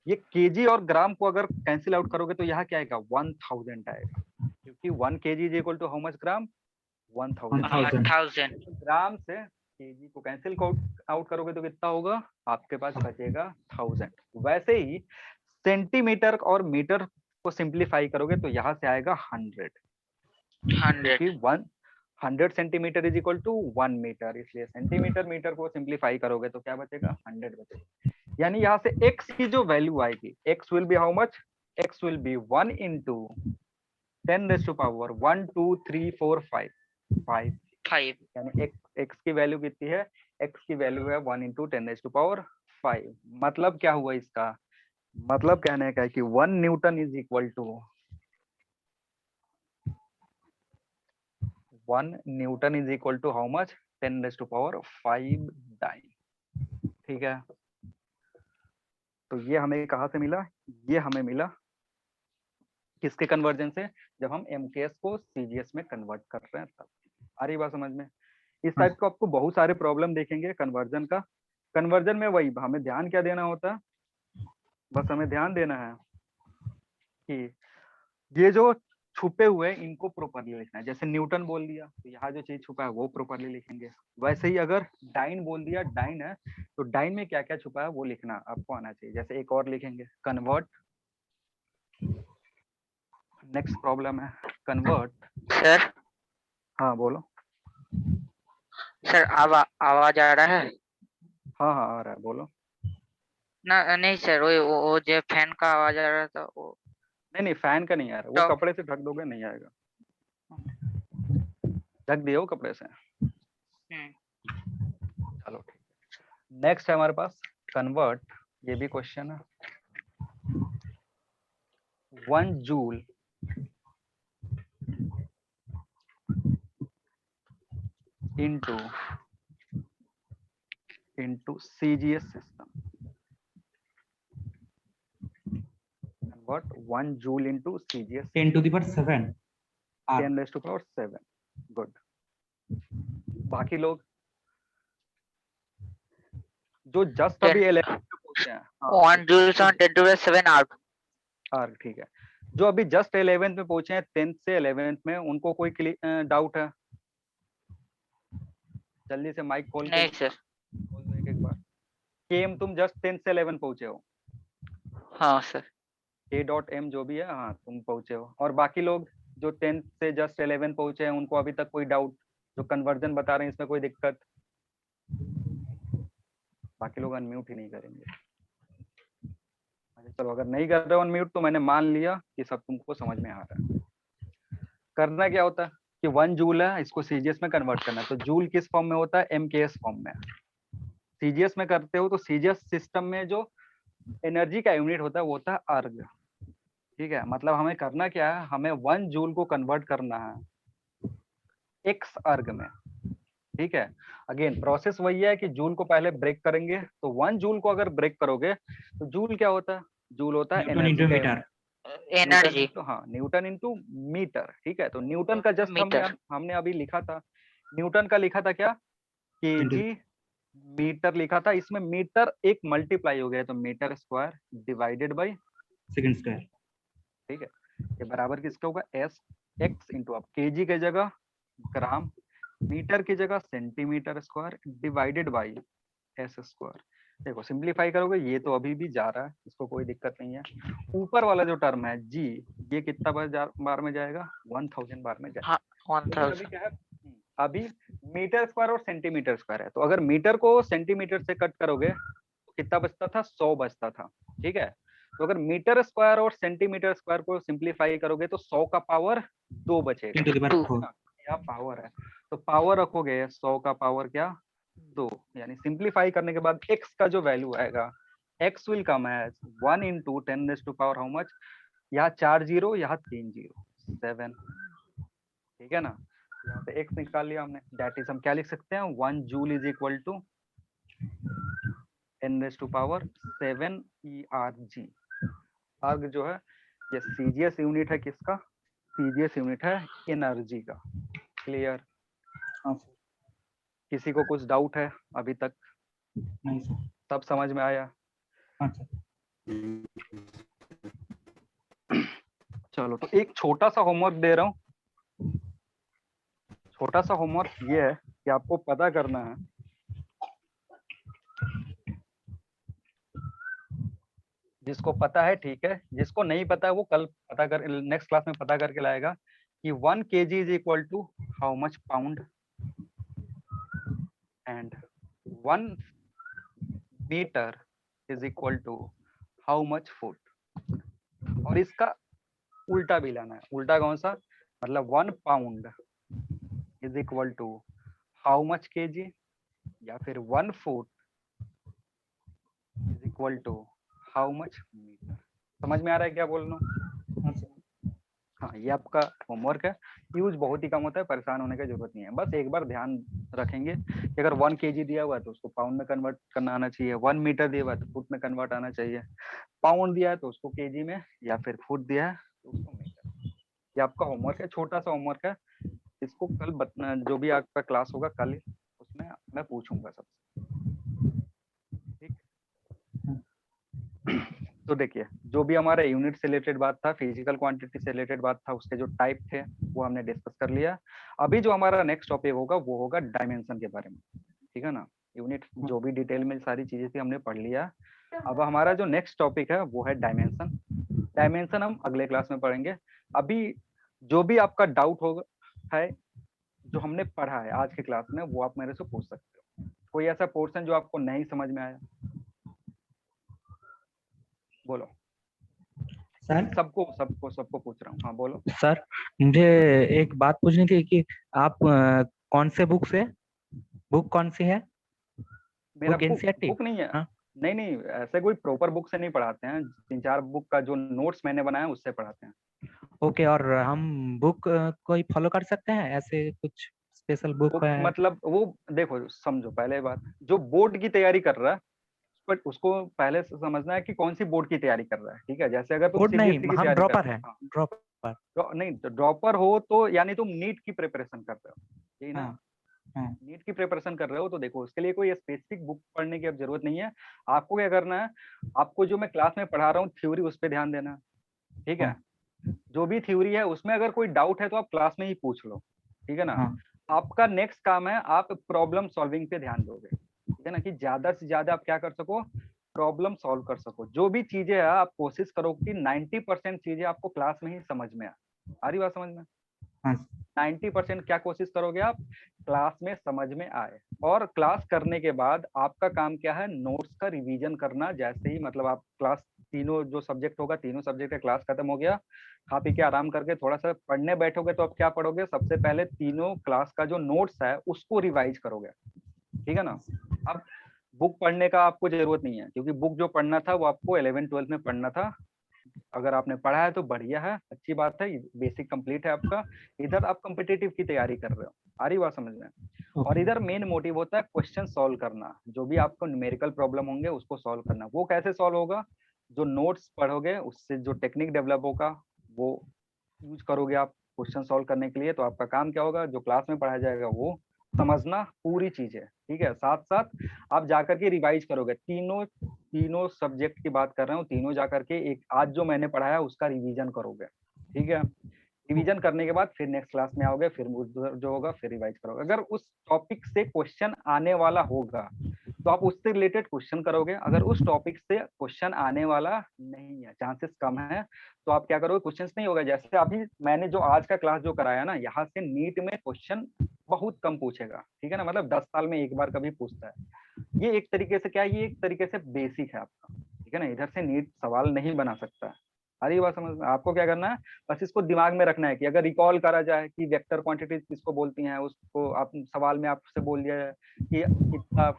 ये केजी और ग्राम को अगर कैंसिल आउट करोगे तो यहाँ क्या आएगा? 1000 आएगा, क्योंकि 1 kg is equal to how much ग्राम? 1000। 1000। ग्राम से केजी को कैंसिल आउट करोगे तो कितना होगा? आपके पास बचेगा 1000। वैसे ही सेंटीमीटर और मीटर को सिंप्लीफाई करोगे तो यहाँ से आएगा 100, क्योंकि 100 centimetre is equal to 1 metre, इसलिए सेंटीमीटर मीटर को सिंप्लीफाई करोगे तो क्या बचेगा? 100 बचेगा। यानी यहाँ से x की जो वैल्यू आएगी, x will be how much? x will be 1 into 10 raise to power 1 2 3 4 5 यानी x की वैल्यू कितनी है? x की वैल्यू है 1 इंटू 10 रेज़ टू पावर 5। मतलब क्या हुआ इसका? मतलब कहने का है कि 1 newton is equal to 1 newton is equal to how much? 10 raise to power 5 dyne. ठीक है? तो ये हमें कहाँ से मिला? ये हमें मिला किसके कन्वर्जन से? जब हम एमकेएस को सीजीएस में कन्वर्ट कर रहे हैं तब। आ रही बात समझ में? इस टाइप को आपको बहुत सारे प्रॉब्लम देखेंगे कन्वर्जन का। कन्वर्जन में वही हमें ध्यान क्या देना होता है? बस हमें ध्यान देना है कि ये जो छुपे हुए इनको प्रॉपरली लिखना है। जैसे न्यूटन बोल दिया तो यहाँ जो चीज छुपा है वो प्रॉपरली लिखेंगे। वैसे ही अगर डाइन बोल दिया, डाइन है तो डाइन में क्या क्या छुपा है वो लिखना आपको आना चाहिए। जैसे एक और लिखेंगे, कन्वर्ट। नेक्स्ट प्रॉब्लम है कन्वर्ट। सर हाँ बोलो। सर आवाज आ रहा है? हाँ हाँ आ रहा है, बोलो। ना नहीं सर, वो जो फैन का आवाज आ रहा था वो नहीं फैन का नहीं आ रहा, वो Top. कपड़े से ढक दोगे नहीं आएगा, ढक दिए हो कपड़े से। चलो नेक्स्ट है हमारे पास कन्वर्ट, ये भी क्वेश्चन है। 1 joule into CGS system. Convert 1 joule into CGS 10 to the power 7 R. 10 raised to power 7. Good. बाकी लोग जो जस्ट अभी 11 में पहुंचे हैं, 1 joules on 10 to the 7 R. Are ठीक है, जो अभी जस्ट 11th में पहुंचे हैं 10th से 11th में, उनको कोई डाउट है? जल्दी से माइक खोल के नहीं सर। बोल दो एक बार। केम तुम जस्ट 10th से 11 पहुंचे हो? हाँ सर। K.M जो भी है, हाँ तुम पहुंचे हो। और बाकी लोग जो 10th से जस्ट 11 पहुंचे हैं, उनको अभी तक कोई डाउट? जो कन्वर्जन बता रहे हैं इसमें कोई दिक्कत? बाकी लोग अनम्यूट ही नहीं करेंगे। अच्छा चलो, अगर नहीं कर रहे हो अनम्यूट तो मैंने मान लिया कि सब तुमको समझ में आ रहा है। करना क्या होता है कि 1 जूल है, इसको सीजीएस में कन्वर्ट करना है। तो जूल किस फॉर्म में होता है? एमकेएस फॉर्म में। सीजीएस में करते हो तो सीजीएस सिस्टम में जो एनर्जी का यूनिट होता है वो होता है अर्ग। ठीक है, मतलब हमें करना क्या है, हमें 1 जूल को कन्वर्ट करना है एक्स अर्ग में। ठीक है, अगेन प्रोसेस वही है कि जूल को पहले ब्रेक करेंगे। तो 1 जूल को अगर ब्रेक करोगे तो जूल क्या होता है? जूल होता है न्यूटन इंटू मीटर, एनर्जी। हाँ, न्यूटन इंटू मीटर। ठीक है, तो न्यूटन का जस्ट हमने अभी लिखा था, न्यूटन का लिखा था क्या? केजी मीटर लिखा था। इसमें मीटर एक मल्टीप्लाई हो गया, तो metre square divided by second square. ठीक है, ये बराबर किसका होगा? एस एक्स इंटू, अब केजी की जगह ग्राम, मीटर की जगह centimetre square divided by S square. देखो सिंपलीफाई करोगे ये तो अभी भी जा रहा है, इसको कोई दिक्कत नहीं है। ऊपर वाला जो टर्म है जी, ये कितना बार में जाएगा? 1000 बार में जाएगा। 1000। अभी क्या है, अभी मीटर स्क्वायर और सेंटीमीटर स्क्वायर है, तो अगर मीटर को सेंटीमीटर से कट करोगे तो कितना बचता था? 100 बचता था। ठीक है, तो अगर मीटर स्क्वायर और सेंटीमीटर स्क्वायर को सिंपलीफाई करोगे तो 100 का पावर 2 बचेगा। क्या पावर है, तो पावर रखोगे 100 का पावर क्या? 2। यानी सिंपलीफाई करने के बाद x का जो वैल्यू आएगा, x will come as 1 into 10 raised to power how much? यहाँ 4 जीरो, यहाँ 3 जीरो, 7। ठीक है ना, यहाँ पे x निकाल लिया हमने। दैट इज हम क्या लिख सकते हैं? 1 joule is equal to 10 raised to power 7 ERG। अर्ग जो है ये सीजीएस यूनिट है किसका? सीजीएस यूनिट है एनर्जी का। क्लियर? किसी को कुछ डाउट है अभी तक? नहीं सर। सब समझ में आया? हाँ सर। चलो, तो एक छोटा सा होमवर्क दे रहा हूँ। छोटा सा होमवर्क ये है कि आपको पता करना है जिसको पता है ठीक है, जिसको नहीं पता है वो कल पता कर, नेक्स्ट क्लास में पता करके लाएगा कि 1 kg is equal to how much pound and 1 metre is equal to how much foot. और इसका उल्टा भी लाना है। उल्टा कौन सा? मतलब 1 pound is equal to how much kg, या फिर 1 foot is equal to how much metre. समझ में आ रहा है क्या बोल रहा हूँ? हाँ, ये आपका होमवर्क है। यूज बहुत ही कम होता है, परेशान होने की जरूरत नहीं है। बस एक बार ध्यान रखेंगे कि अगर 1 kg दिया हुआ है तो उसको पाउंड में कन्वर्ट करना आना चाहिए, 1 मीटर दिया हुआ है तो फुट में कन्वर्ट आना चाहिए, पाउंड दिया है तो उसको केजी में, या फिर फुट दिया है तो उसको मीटर। ये आपका होमवर्क है, छोटा सा होमवर्क है। इसको कल जो भी आपका क्लास होगा कल, उसमें मैं पूछूंगा सबसे। ठीक, तो देखिए जो भी हमारा यूनिट से रिलेटेड बात था, फिजिकल क्वांटिटी से रिलेटेड बात था, उसके जो टाइप थे वो हमने डिस्कस कर लिया। अभी जो हमारा नेक्स्ट टॉपिक होगा वो होगा डायमेंशन के बारे में। ठीक है ना, यूनिट जो भी डिटेल में सारी चीजें थी हमने पढ़ लिया। अब हमारा जो नेक्स्ट टॉपिक है वो है डायमेंशन। डायमेंशन हम अगले क्लास में पढ़ेंगे। अभी जो भी आपका डाउट होगा है जो हमने पढ़ा है आज की क्लास में, वो आप मेरे से पूछ सकते हो। कोई ऐसा पोर्शन जो आपको नहीं समझ में आया? बोलो। सर सबको सबको सबको पूछ रहा हूँ। हाँ बोलो। सर मुझे एक बात पूछनी थी कि आप कौन से बुक से, बुक कौन सी है? मेरा बुक बुक एनसीईआरटी? बुक नहीं है। हाँ। नहीं नहीं, ऐसे कोई प्रॉपर बुक से नहीं पढ़ाते हैं, 3-4 बुक का जो नोट्स मैंने बनाया उससे पढ़ाते हैं। ओके, और हम बुक कोई फॉलो कर सकते हैं, ऐसे कुछ स्पेशल बुक बुक है? मतलब वो देखो, समझो पहले बात, जो बोर्ड की तैयारी कर रहा है बट उसको पहले से समझना है कि कौन सी बोर्ड की तैयारी कर रहा है। ठीक है, जैसे अगर तुम बोर्ड नहीं, सीबीएसई की हम तैयारी कर ड्रॉपर रहे है, हो, हाँ, ड्रॉपर। नहीं तो ड्रॉपर हो तो यानी तुम नीट की प्रिपरेशन कर रहे हो, यही ना? हाँ हाँ। नीट की प्रिपरेशन कर रहे हो तो देखो, उसके लिए कोई स्पेसिफिक बुक पढ़ने की अब जरूरत नहीं है। आपको क्या करना है, आपको जो मैं क्लास में पढ़ा रहा हूँ थ्योरी, उस पर ध्यान देना। ठीक है, हाँ। जो भी थ्योरी है उसमें अगर कोई डाउट है तो आप क्लास में ही पूछ लो। ठीक है ना? हाँ आपका नेक्स्ट काम है, आप प्रॉब्लम सॉल्विंग पे ध्यान दोगे। ठीक है ना, कि ज्यादा से ज्यादा आप क्या कर सको, प्रॉब्लम सॉल्व कर सको। जो भी चीजें है आप कोशिश करो कि 90% चीजें आपको क्लास में ही समझ में आए। आ रही बात समझ में? हाँ 90% क्या कोशिश करोगे आप, क्लास में समझ में आए। और क्लास करने के बाद आपका काम क्या है, नोट्स का रिवीजन करना। जैसे ही मतलब आप क्लास, तीनों जो सब्जेक्ट होगा, तीनों सब्जेक्ट का क्लास खत्म हो गया, खा पी के आराम करके थोड़ा सा पढ़ने बैठोगे तो आप क्या पढ़ोगे, सबसे पहले तीनों क्लास का जो नोट्स है उसको रिवाइज करोगे। ठीक है ना? अब बुक पढ़ने का आपको जरूरत नहीं है, क्योंकि बुक जो पढ़ना था वो आपको 11th-12th में पढ़ना था। अगर आपने पढ़ा है तो बढ़िया है, अच्छी बात है, बेसिक कंप्लीट है आपका। इधर आप कॉम्पिटिटिव की तैयारी कर रहे हो, आ रही बात समझ में? और ओके। इधर मेन मोटिव होता है क्वेश्चन सॉल्व करना। जो भी आपको न्यूमेरिकल प्रॉब्लम होंगे उसको सॉल्व करना। वो कैसे सॉल्व होगा, जो नोट्स पढ़ोगे उससे जो टेक्निक डेवलप होगा वो यूज करोगे आप क्वेश्चन सॉल्व करने के लिए। तो आपका काम क्या होगा, जो क्लास में पढ़ाया जाएगा वो समझना पूरी चीजें। ठीक है, साथ साथ आप जाकर के रिवाइज करोगे। तीनों तीनों सब्जेक्ट की बात कर रहा हूँ, तीनों जाकर के एक आज जो मैंने पढ़ाया उसका रिवीजन करोगे। ठीक है, रिवीजन करने के बाद फिर नेक्स्ट क्लास में आओगे, फिर उधर जो होगा फिर रिवाइज करोगे। अगर उस टॉपिक से क्वेश्चन आने वाला होगा तो आप उससे रिलेटेड क्वेश्चन करोगे। अगर उस टॉपिक से क्वेश्चन आने वाला नहीं है, चांसेस कम है, तो आप क्या करोगे, क्वेश्चंस नहीं होगा। जैसे अभी मैंने जो आज का क्लास जो कराया ना, यहाँ से नीट में क्वेश्चन बहुत कम पूछेगा। ठीक है ना, मतलब 10 साल में एक बार कभी पूछता है। ये एक तरीके से क्या है, ये एक तरीके से बेसिक है आपका। ठीक है ना, इधर से नीट सवाल नहीं बना सकता है। अरे बात समझ में? आपको क्या करना है, बस इसको दिमाग में रखना है कि अगर रिकॉल करा जाए कि वेक्टर क्वांटिटीज किसको बोलती हैं, उसको आप सवाल में आपसे बोल दिया जाए कि कितना,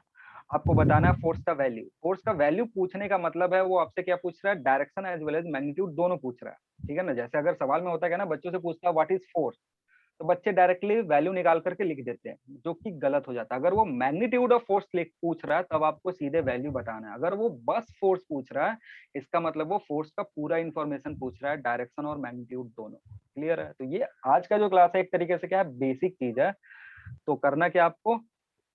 आपको बताना है फोर्स का वैल्यू। फोर्स का वैल्यू पूछने का मतलब है वो आपसे क्या पूछ रहा है, direction as well as magnitude दोनों पूछ रहा है। ठीक है ना, जैसे अगर सवाल में होता है क्या ना, बच्चों से पूछता है व्हाट इज फोर्स, तो बच्चे डायरेक्टली वैल्यू निकाल करके लिख देते हैं, जो कि गलत हो जाता है। अगर वो मैग्नीट्यूड ऑफ फोर्स पूछ रहा है तब आपको सीधे वैल्यू बताना है। अगर वो बस फोर्स पूछ रहा है, इसका मतलब वो फोर्स का पूरा इंफॉर्मेशन पूछ रहा है, डायरेक्शन और मैग्नीट्यूड दोनों। क्लियर है? तो ये आज का जो क्लास है एक तरीके से क्या है, बेसिक चीज है। तो करना क्या आपको,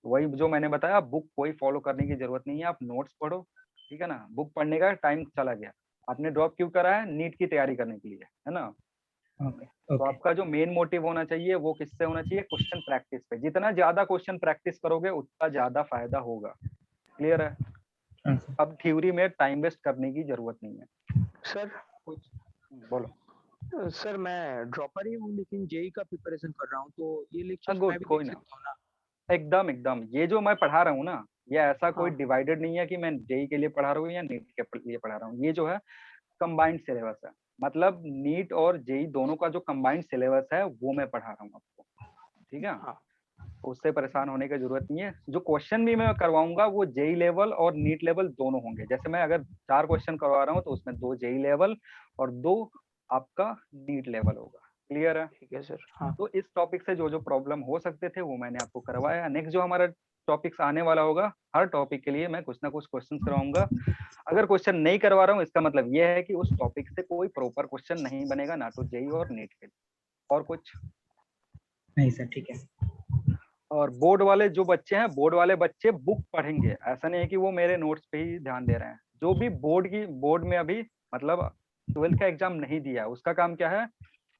वही जो मैंने बताया, बुक कोई फॉलो करने की जरूरत नहीं है, आप नोट्स पढ़ो। ठीक है ना, बुक पढ़ने का टाइम चला गया। आपने ड्रॉप क्यों करा है, नीट की तैयारी करने के लिए, है ना? ओके। तो ओके। आपका जो मेन मोटिव होना चाहिए वो किससे होना चाहिए, क्वेश्चन प्रैक्टिस पे। जितना ज्यादा क्वेश्चन प्रैक्टिस करोगे उतना ज्यादा फायदा होगा। क्लियर है? हाँ सर। अब थ्योरी में टाइम वेस्ट करने की जरूरत नहीं है सर कुछ। बोलो। सर मैं ड्रॉपर ही हूँ लेकिन जेई का प्रिपरेशन कर रहा हूँ, तो ये लेक्चर्स मैं गुड, भी कोई देख ना, सकता हूँ ना? एकदम एकदम। ये जो मैं पढ़ा रहा हूँ ना, ये ऐसा कोई हाँ। डिवाइडेड नहीं है कि मैं जेई के लिए पढ़ा रहा हूँ या नीट के लिए पढ़ा रहा हूँ। ये जो है कंबाइंड सिलेबस है, मतलब नीट और जेई दोनों का जो कंबाइंड सिलेबस है वो मैं पढ़ा रहा हूँ आपको। ठीक है, हाँ। उससे परेशान होने की जरूरत नहीं है। जो क्वेश्चन भी मैं करवाऊंगा वो जेई लेवल और नीट लेवल दोनों होंगे। जैसे मैं अगर 4 क्वेश्चन करवा रहा हूँ तो उसमें 2 जेई लेवल और 2 आपका नीट लेवल होगा। क्लियर है? ठीक है सर। हाँ। तो इस टॉपिक से जो जो प्रॉब्लम हो सकते थे वो मैंने आपको करवाया। नेक्स्ट जो हमारा टॉपिक्स आने वाला होगा, हर टॉपिक के लिए मैं कुछ ना कुछ क्वेश्चन करवाऊंगा। अगर क्वेश्चन नहीं करवा रहा हूँ इसका मतलब ये है कि उस टॉपिक से कोई प्रॉपर क्वेश्चन नहीं बनेगा, ना तो जेई और नीट के लिए। और कुछ? नहीं सर, ठीक है। और बोर्ड वाले जो बच्चे हैं, बोर्ड वाले बच्चे बुक पढ़ेंगे, ऐसा नहीं है कि वो मेरे नोट्स पे ही ध्यान दे रहे हैं। जो भी बोर्ड में अभी मतलब 12th का एग्जाम नहीं दिया है, उसका काम क्या है,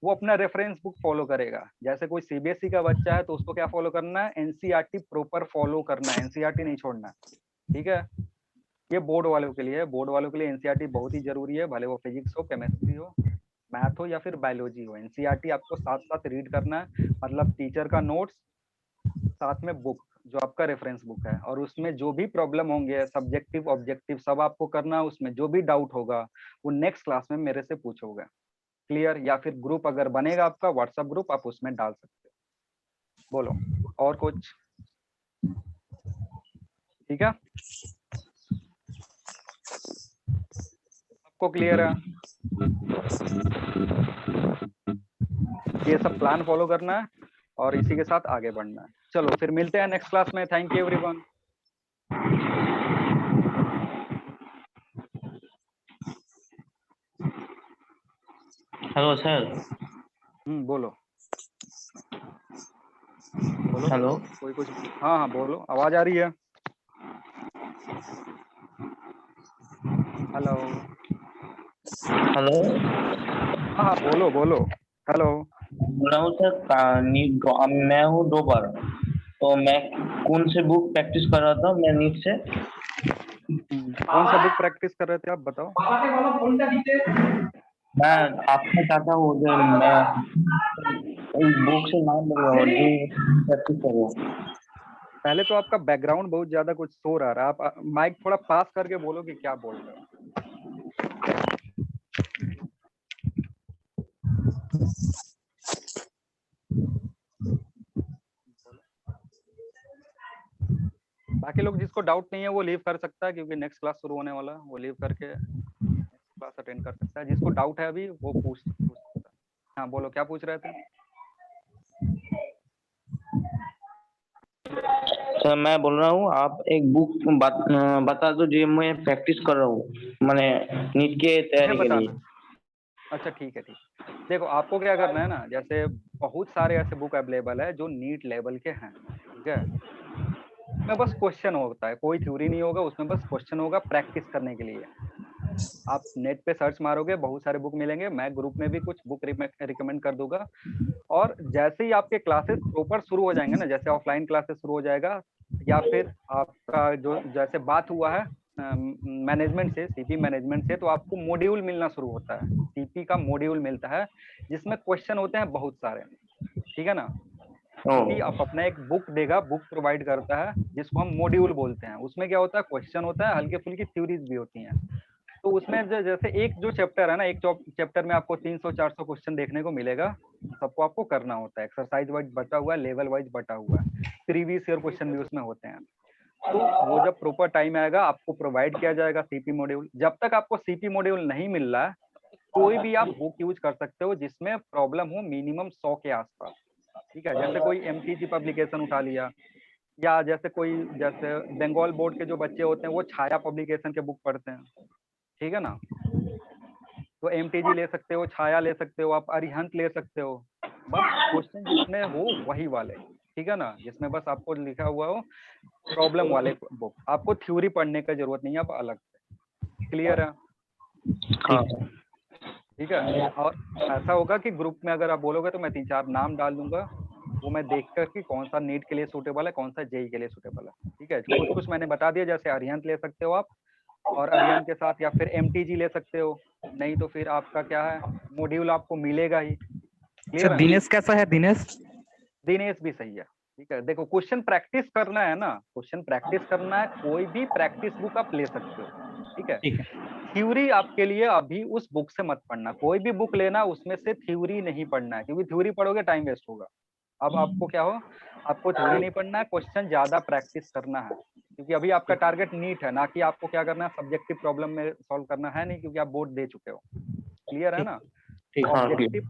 वो अपना रेफरेंस बुक फॉलो करेगा। जैसे कोई सीबीएसई का बच्चा है तो उसको क्या फॉलो करना है, एनसीईआरटी प्रॉपर फॉलो करना है, एनसीईआरटी नहीं छोड़ना। ठीक है, ये बोर्ड वालों के लिए है। बोर्ड वालों के लिए एनसीईआरटी बहुत ही जरूरी है, भले वो फिजिक्स हो, केमिस्ट्री हो, मैथ हो या फिर बायोलॉजी हो। एनसीईआरटी आपको साथ साथ रीड करना है, मतलब टीचर का नोट्स साथ में बुक जो आपका रेफरेंस बुक है, और उसमें जो भी प्रॉब्लम होंगे सब्जेक्टिव ऑब्जेक्टिव सब आपको करना है। उसमें जो भी डाउट होगा वो नेक्स्ट क्लास में मेरे से पूछोगे। क्लियर? या फिर ग्रुप अगर बनेगा आपका व्हाट्सएप ग्रुप, आप उसमें डाल सकते हो। बोलो और कुछ? ठीक है, सबको क्लियर है? ये सब प्लान फॉलो करना है और इसी के साथ आगे बढ़ना है। चलो फिर मिलते हैं नेक्स्ट क्लास में। Thank you everyone. Hello sir. बोलो बोलो। हेलो। कोई कुछ? हाँ हाँ बोलो, आवाज आ रही है? हेलो। हेलो। हाँ हाँ बोलो बोलो। हेलो। बोल रहा हूँ सर, मैं हूँ डोबर। तो मैं कौन से बुक प्रैक्टिस कर रहा था मैं नीट से। कौन सा बुक प्रैक्टिस कर रहे थे आप बताओ? मैं आपने चाहता हूँ जो मैं बुक से नाम बोल रहा हूँ जो प्रैक्टिस कर रहा हूँ। पहले तो आपका बैकग्राउंड बहुत ज्यादा कुछ शोर आ रहा है, आप माइक थोड़ा पास करके बोलो कि क्या बोल रहे हो। बाकी लोग जिसको डाउट नहीं है वो लीव कर सकता है, क्योंकि नेक्स्ट क्लास शुरू होने वाला है। वो लीव करके नेक्स्ट क्लास अटेंड कर सकता है। जिसको डाउट है अभी वो पूछ सकता है। हाँ बोलो, क्या पूछ रहे थे? सर मैं बोल रहा हूँ आप एक बुक बता दो जो मैं प्रैक्टिस कर रहा हूँ मैंने नीट के तैयारी के लिए। अच्छा ठीक है ठीक। देखो आपको क्या करना है ना, जैसे बहुत सारे ऐसे बुक अवेलेबल है जो नीट लेवल के हैं, ठीक है। उसमें बस क्वेश्चन होता है, कोई थ्योरी नहीं होगा उसमें, बस क्वेश्चन होगा प्रैक्टिस करने के लिए। आप नेट पे सर्च मारोगे बहुत सारे बुक मिलेंगे, मैं ग्रुप में भी कुछ बुक रिकमेंड कर दूंगा। और जैसे ही आपके क्लासेस प्रॉपर शुरू हो जाएंगे ना, जैसे ऑफलाइन क्लासेस शुरू हो जाएगा या फिर आपका जो जैसे बात हुआ है मैनेजमेंट से, सीपी मैनेजमेंट से, तो आपको मॉड्यूल मिलना शुरू होता है। सीपी का मॉड्यूल मिलता है जिसमें क्वेश्चन होते हैं बहुत सारे, ठीक है ना। क्योंकि आप अपना एक बुक देगा, बुक प्रोवाइड करता है जिसको हम मॉड्यूल बोलते हैं। उसमें क्या होता है, क्वेश्चन होता है, हल्की फुल्की थ्योरीज भी होती हैं। तो उसमें जैसे एक जो चैप्टर है ना, एक चैप्टर में आपको 300-400 क्वेश्चन देखने को मिलेगा। सबको आपको करना होता है, एक्सरसाइज वाइज बटा हुआ है, लेवल वाइज बटा हुआ है, प्रीवियस ईयर क्वेश्चन भी उसमें होते हैं। तो वो जब प्रॉपर टाइम आएगा आपको प्रोवाइड किया जाएगा सीपी मॉड्यूल। जब तक आपको सीपी मॉड्यूल नहीं मिल रहा है, कोई भी आप बुक यूज कर सकते हो जिसमें प्रॉब्लम हो मिनिमम 100 के आसपास, ठीक है। जैसे कोई एमटीजी पब्लिकेशन उठा लिया, या जैसे बंगाल बोर्ड के जो बच्चे होते हैं वो छाया पब्लिकेशन के बुक पढ़ते हैं, ठीक है ना। तो एमटीजी ले सकते हो, छाया ले सकते हो, आप अरिहंत ले सकते हो। बस क्वेश्चन जिसमें हो वही वाले, ठीक है ना, जिसमें बस आपको लिखा हुआ हो प्रॉब्लम वाले बुक। आपको थ्योरी पढ़ने का जरूरत नहीं है अब अलग से। क्लियर है? ठीक है। और ऐसा होगा कि ग्रुप में अगर आप बोलोगे तो मैं 3-4 नाम डाल दूंगा, वो मैं देख कर कि कौन सा नीट के लिए सूटेबल है, कौन सा जेई के लिए सूटेबल है, ठीक है। कुछ कुछ मैंने बता दिया, जैसे अरिहंत ले सकते हो आप, और अरिहंत के साथ या फिर एमटीजी ले सकते हो। नहीं तो फिर आपका क्या है, मॉड्यूल आपको मिलेगा ही। क्लियर है? दिनेश कैसा है? दिनेश भी सही है, ठीक है। देखो क्वेश्चन प्रैक्टिस करना है ना, क्वेश्चन प्रैक्टिस करना है, कोई भी प्रैक्टिस बुक आप ले सकते हो, ठीक है। ठीक है। थ्योरी आपके लिए अभी उस बुक से मत पढ़ना, कोई भी बुक लेना उसमें से थ्योरी नहीं पढ़ना है, क्योंकि थ्योरी पढ़ोगे टाइम वेस्ट होगा। अब आपको क्या हो, आपको थ्योरी नहीं पढ़ना है, क्वेश्चन ज्यादा प्रैक्टिस करना है, क्योंकि अभी आपका टारगेट नीट है, ना कि आपको क्या करना है सब्जेक्टिव प्रॉब्लम में सॉल्व करना है नहीं, क्योंकि आप बोर्ड दे चुके हो। क्लियर है ना। ऑब्जेक्टिव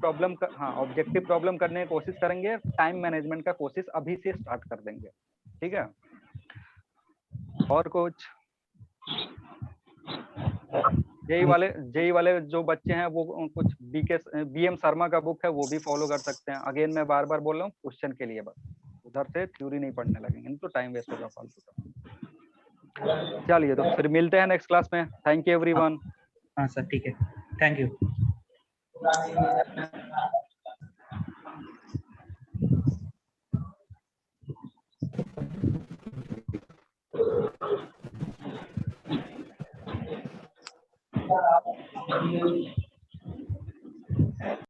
प्रॉब्लम करने की कोशिश करेंगे, टाइम मैनेजमेंट का कोशिश अभी से स्टार्ट कर देंगे, ठीक है। और कुछ? जेई वाले जो बच्चे हैं वो कुछ बीएम शर्मा का बुक है वो भी फॉलो कर सकते हैं। अगेन मैं बार बार बोल रहा हूँ, क्वेश्चन के लिए बस, उधर से थ्योरी नहीं पढ़ने लगेंगे, नहीं तो टाइम वेस्ट होगा फालतू का। चलिए तो फिर मिलते हैं नेक्स्ट क्लास में। Thank you everyone. हाँ सर, ठीक है, थैंक यू।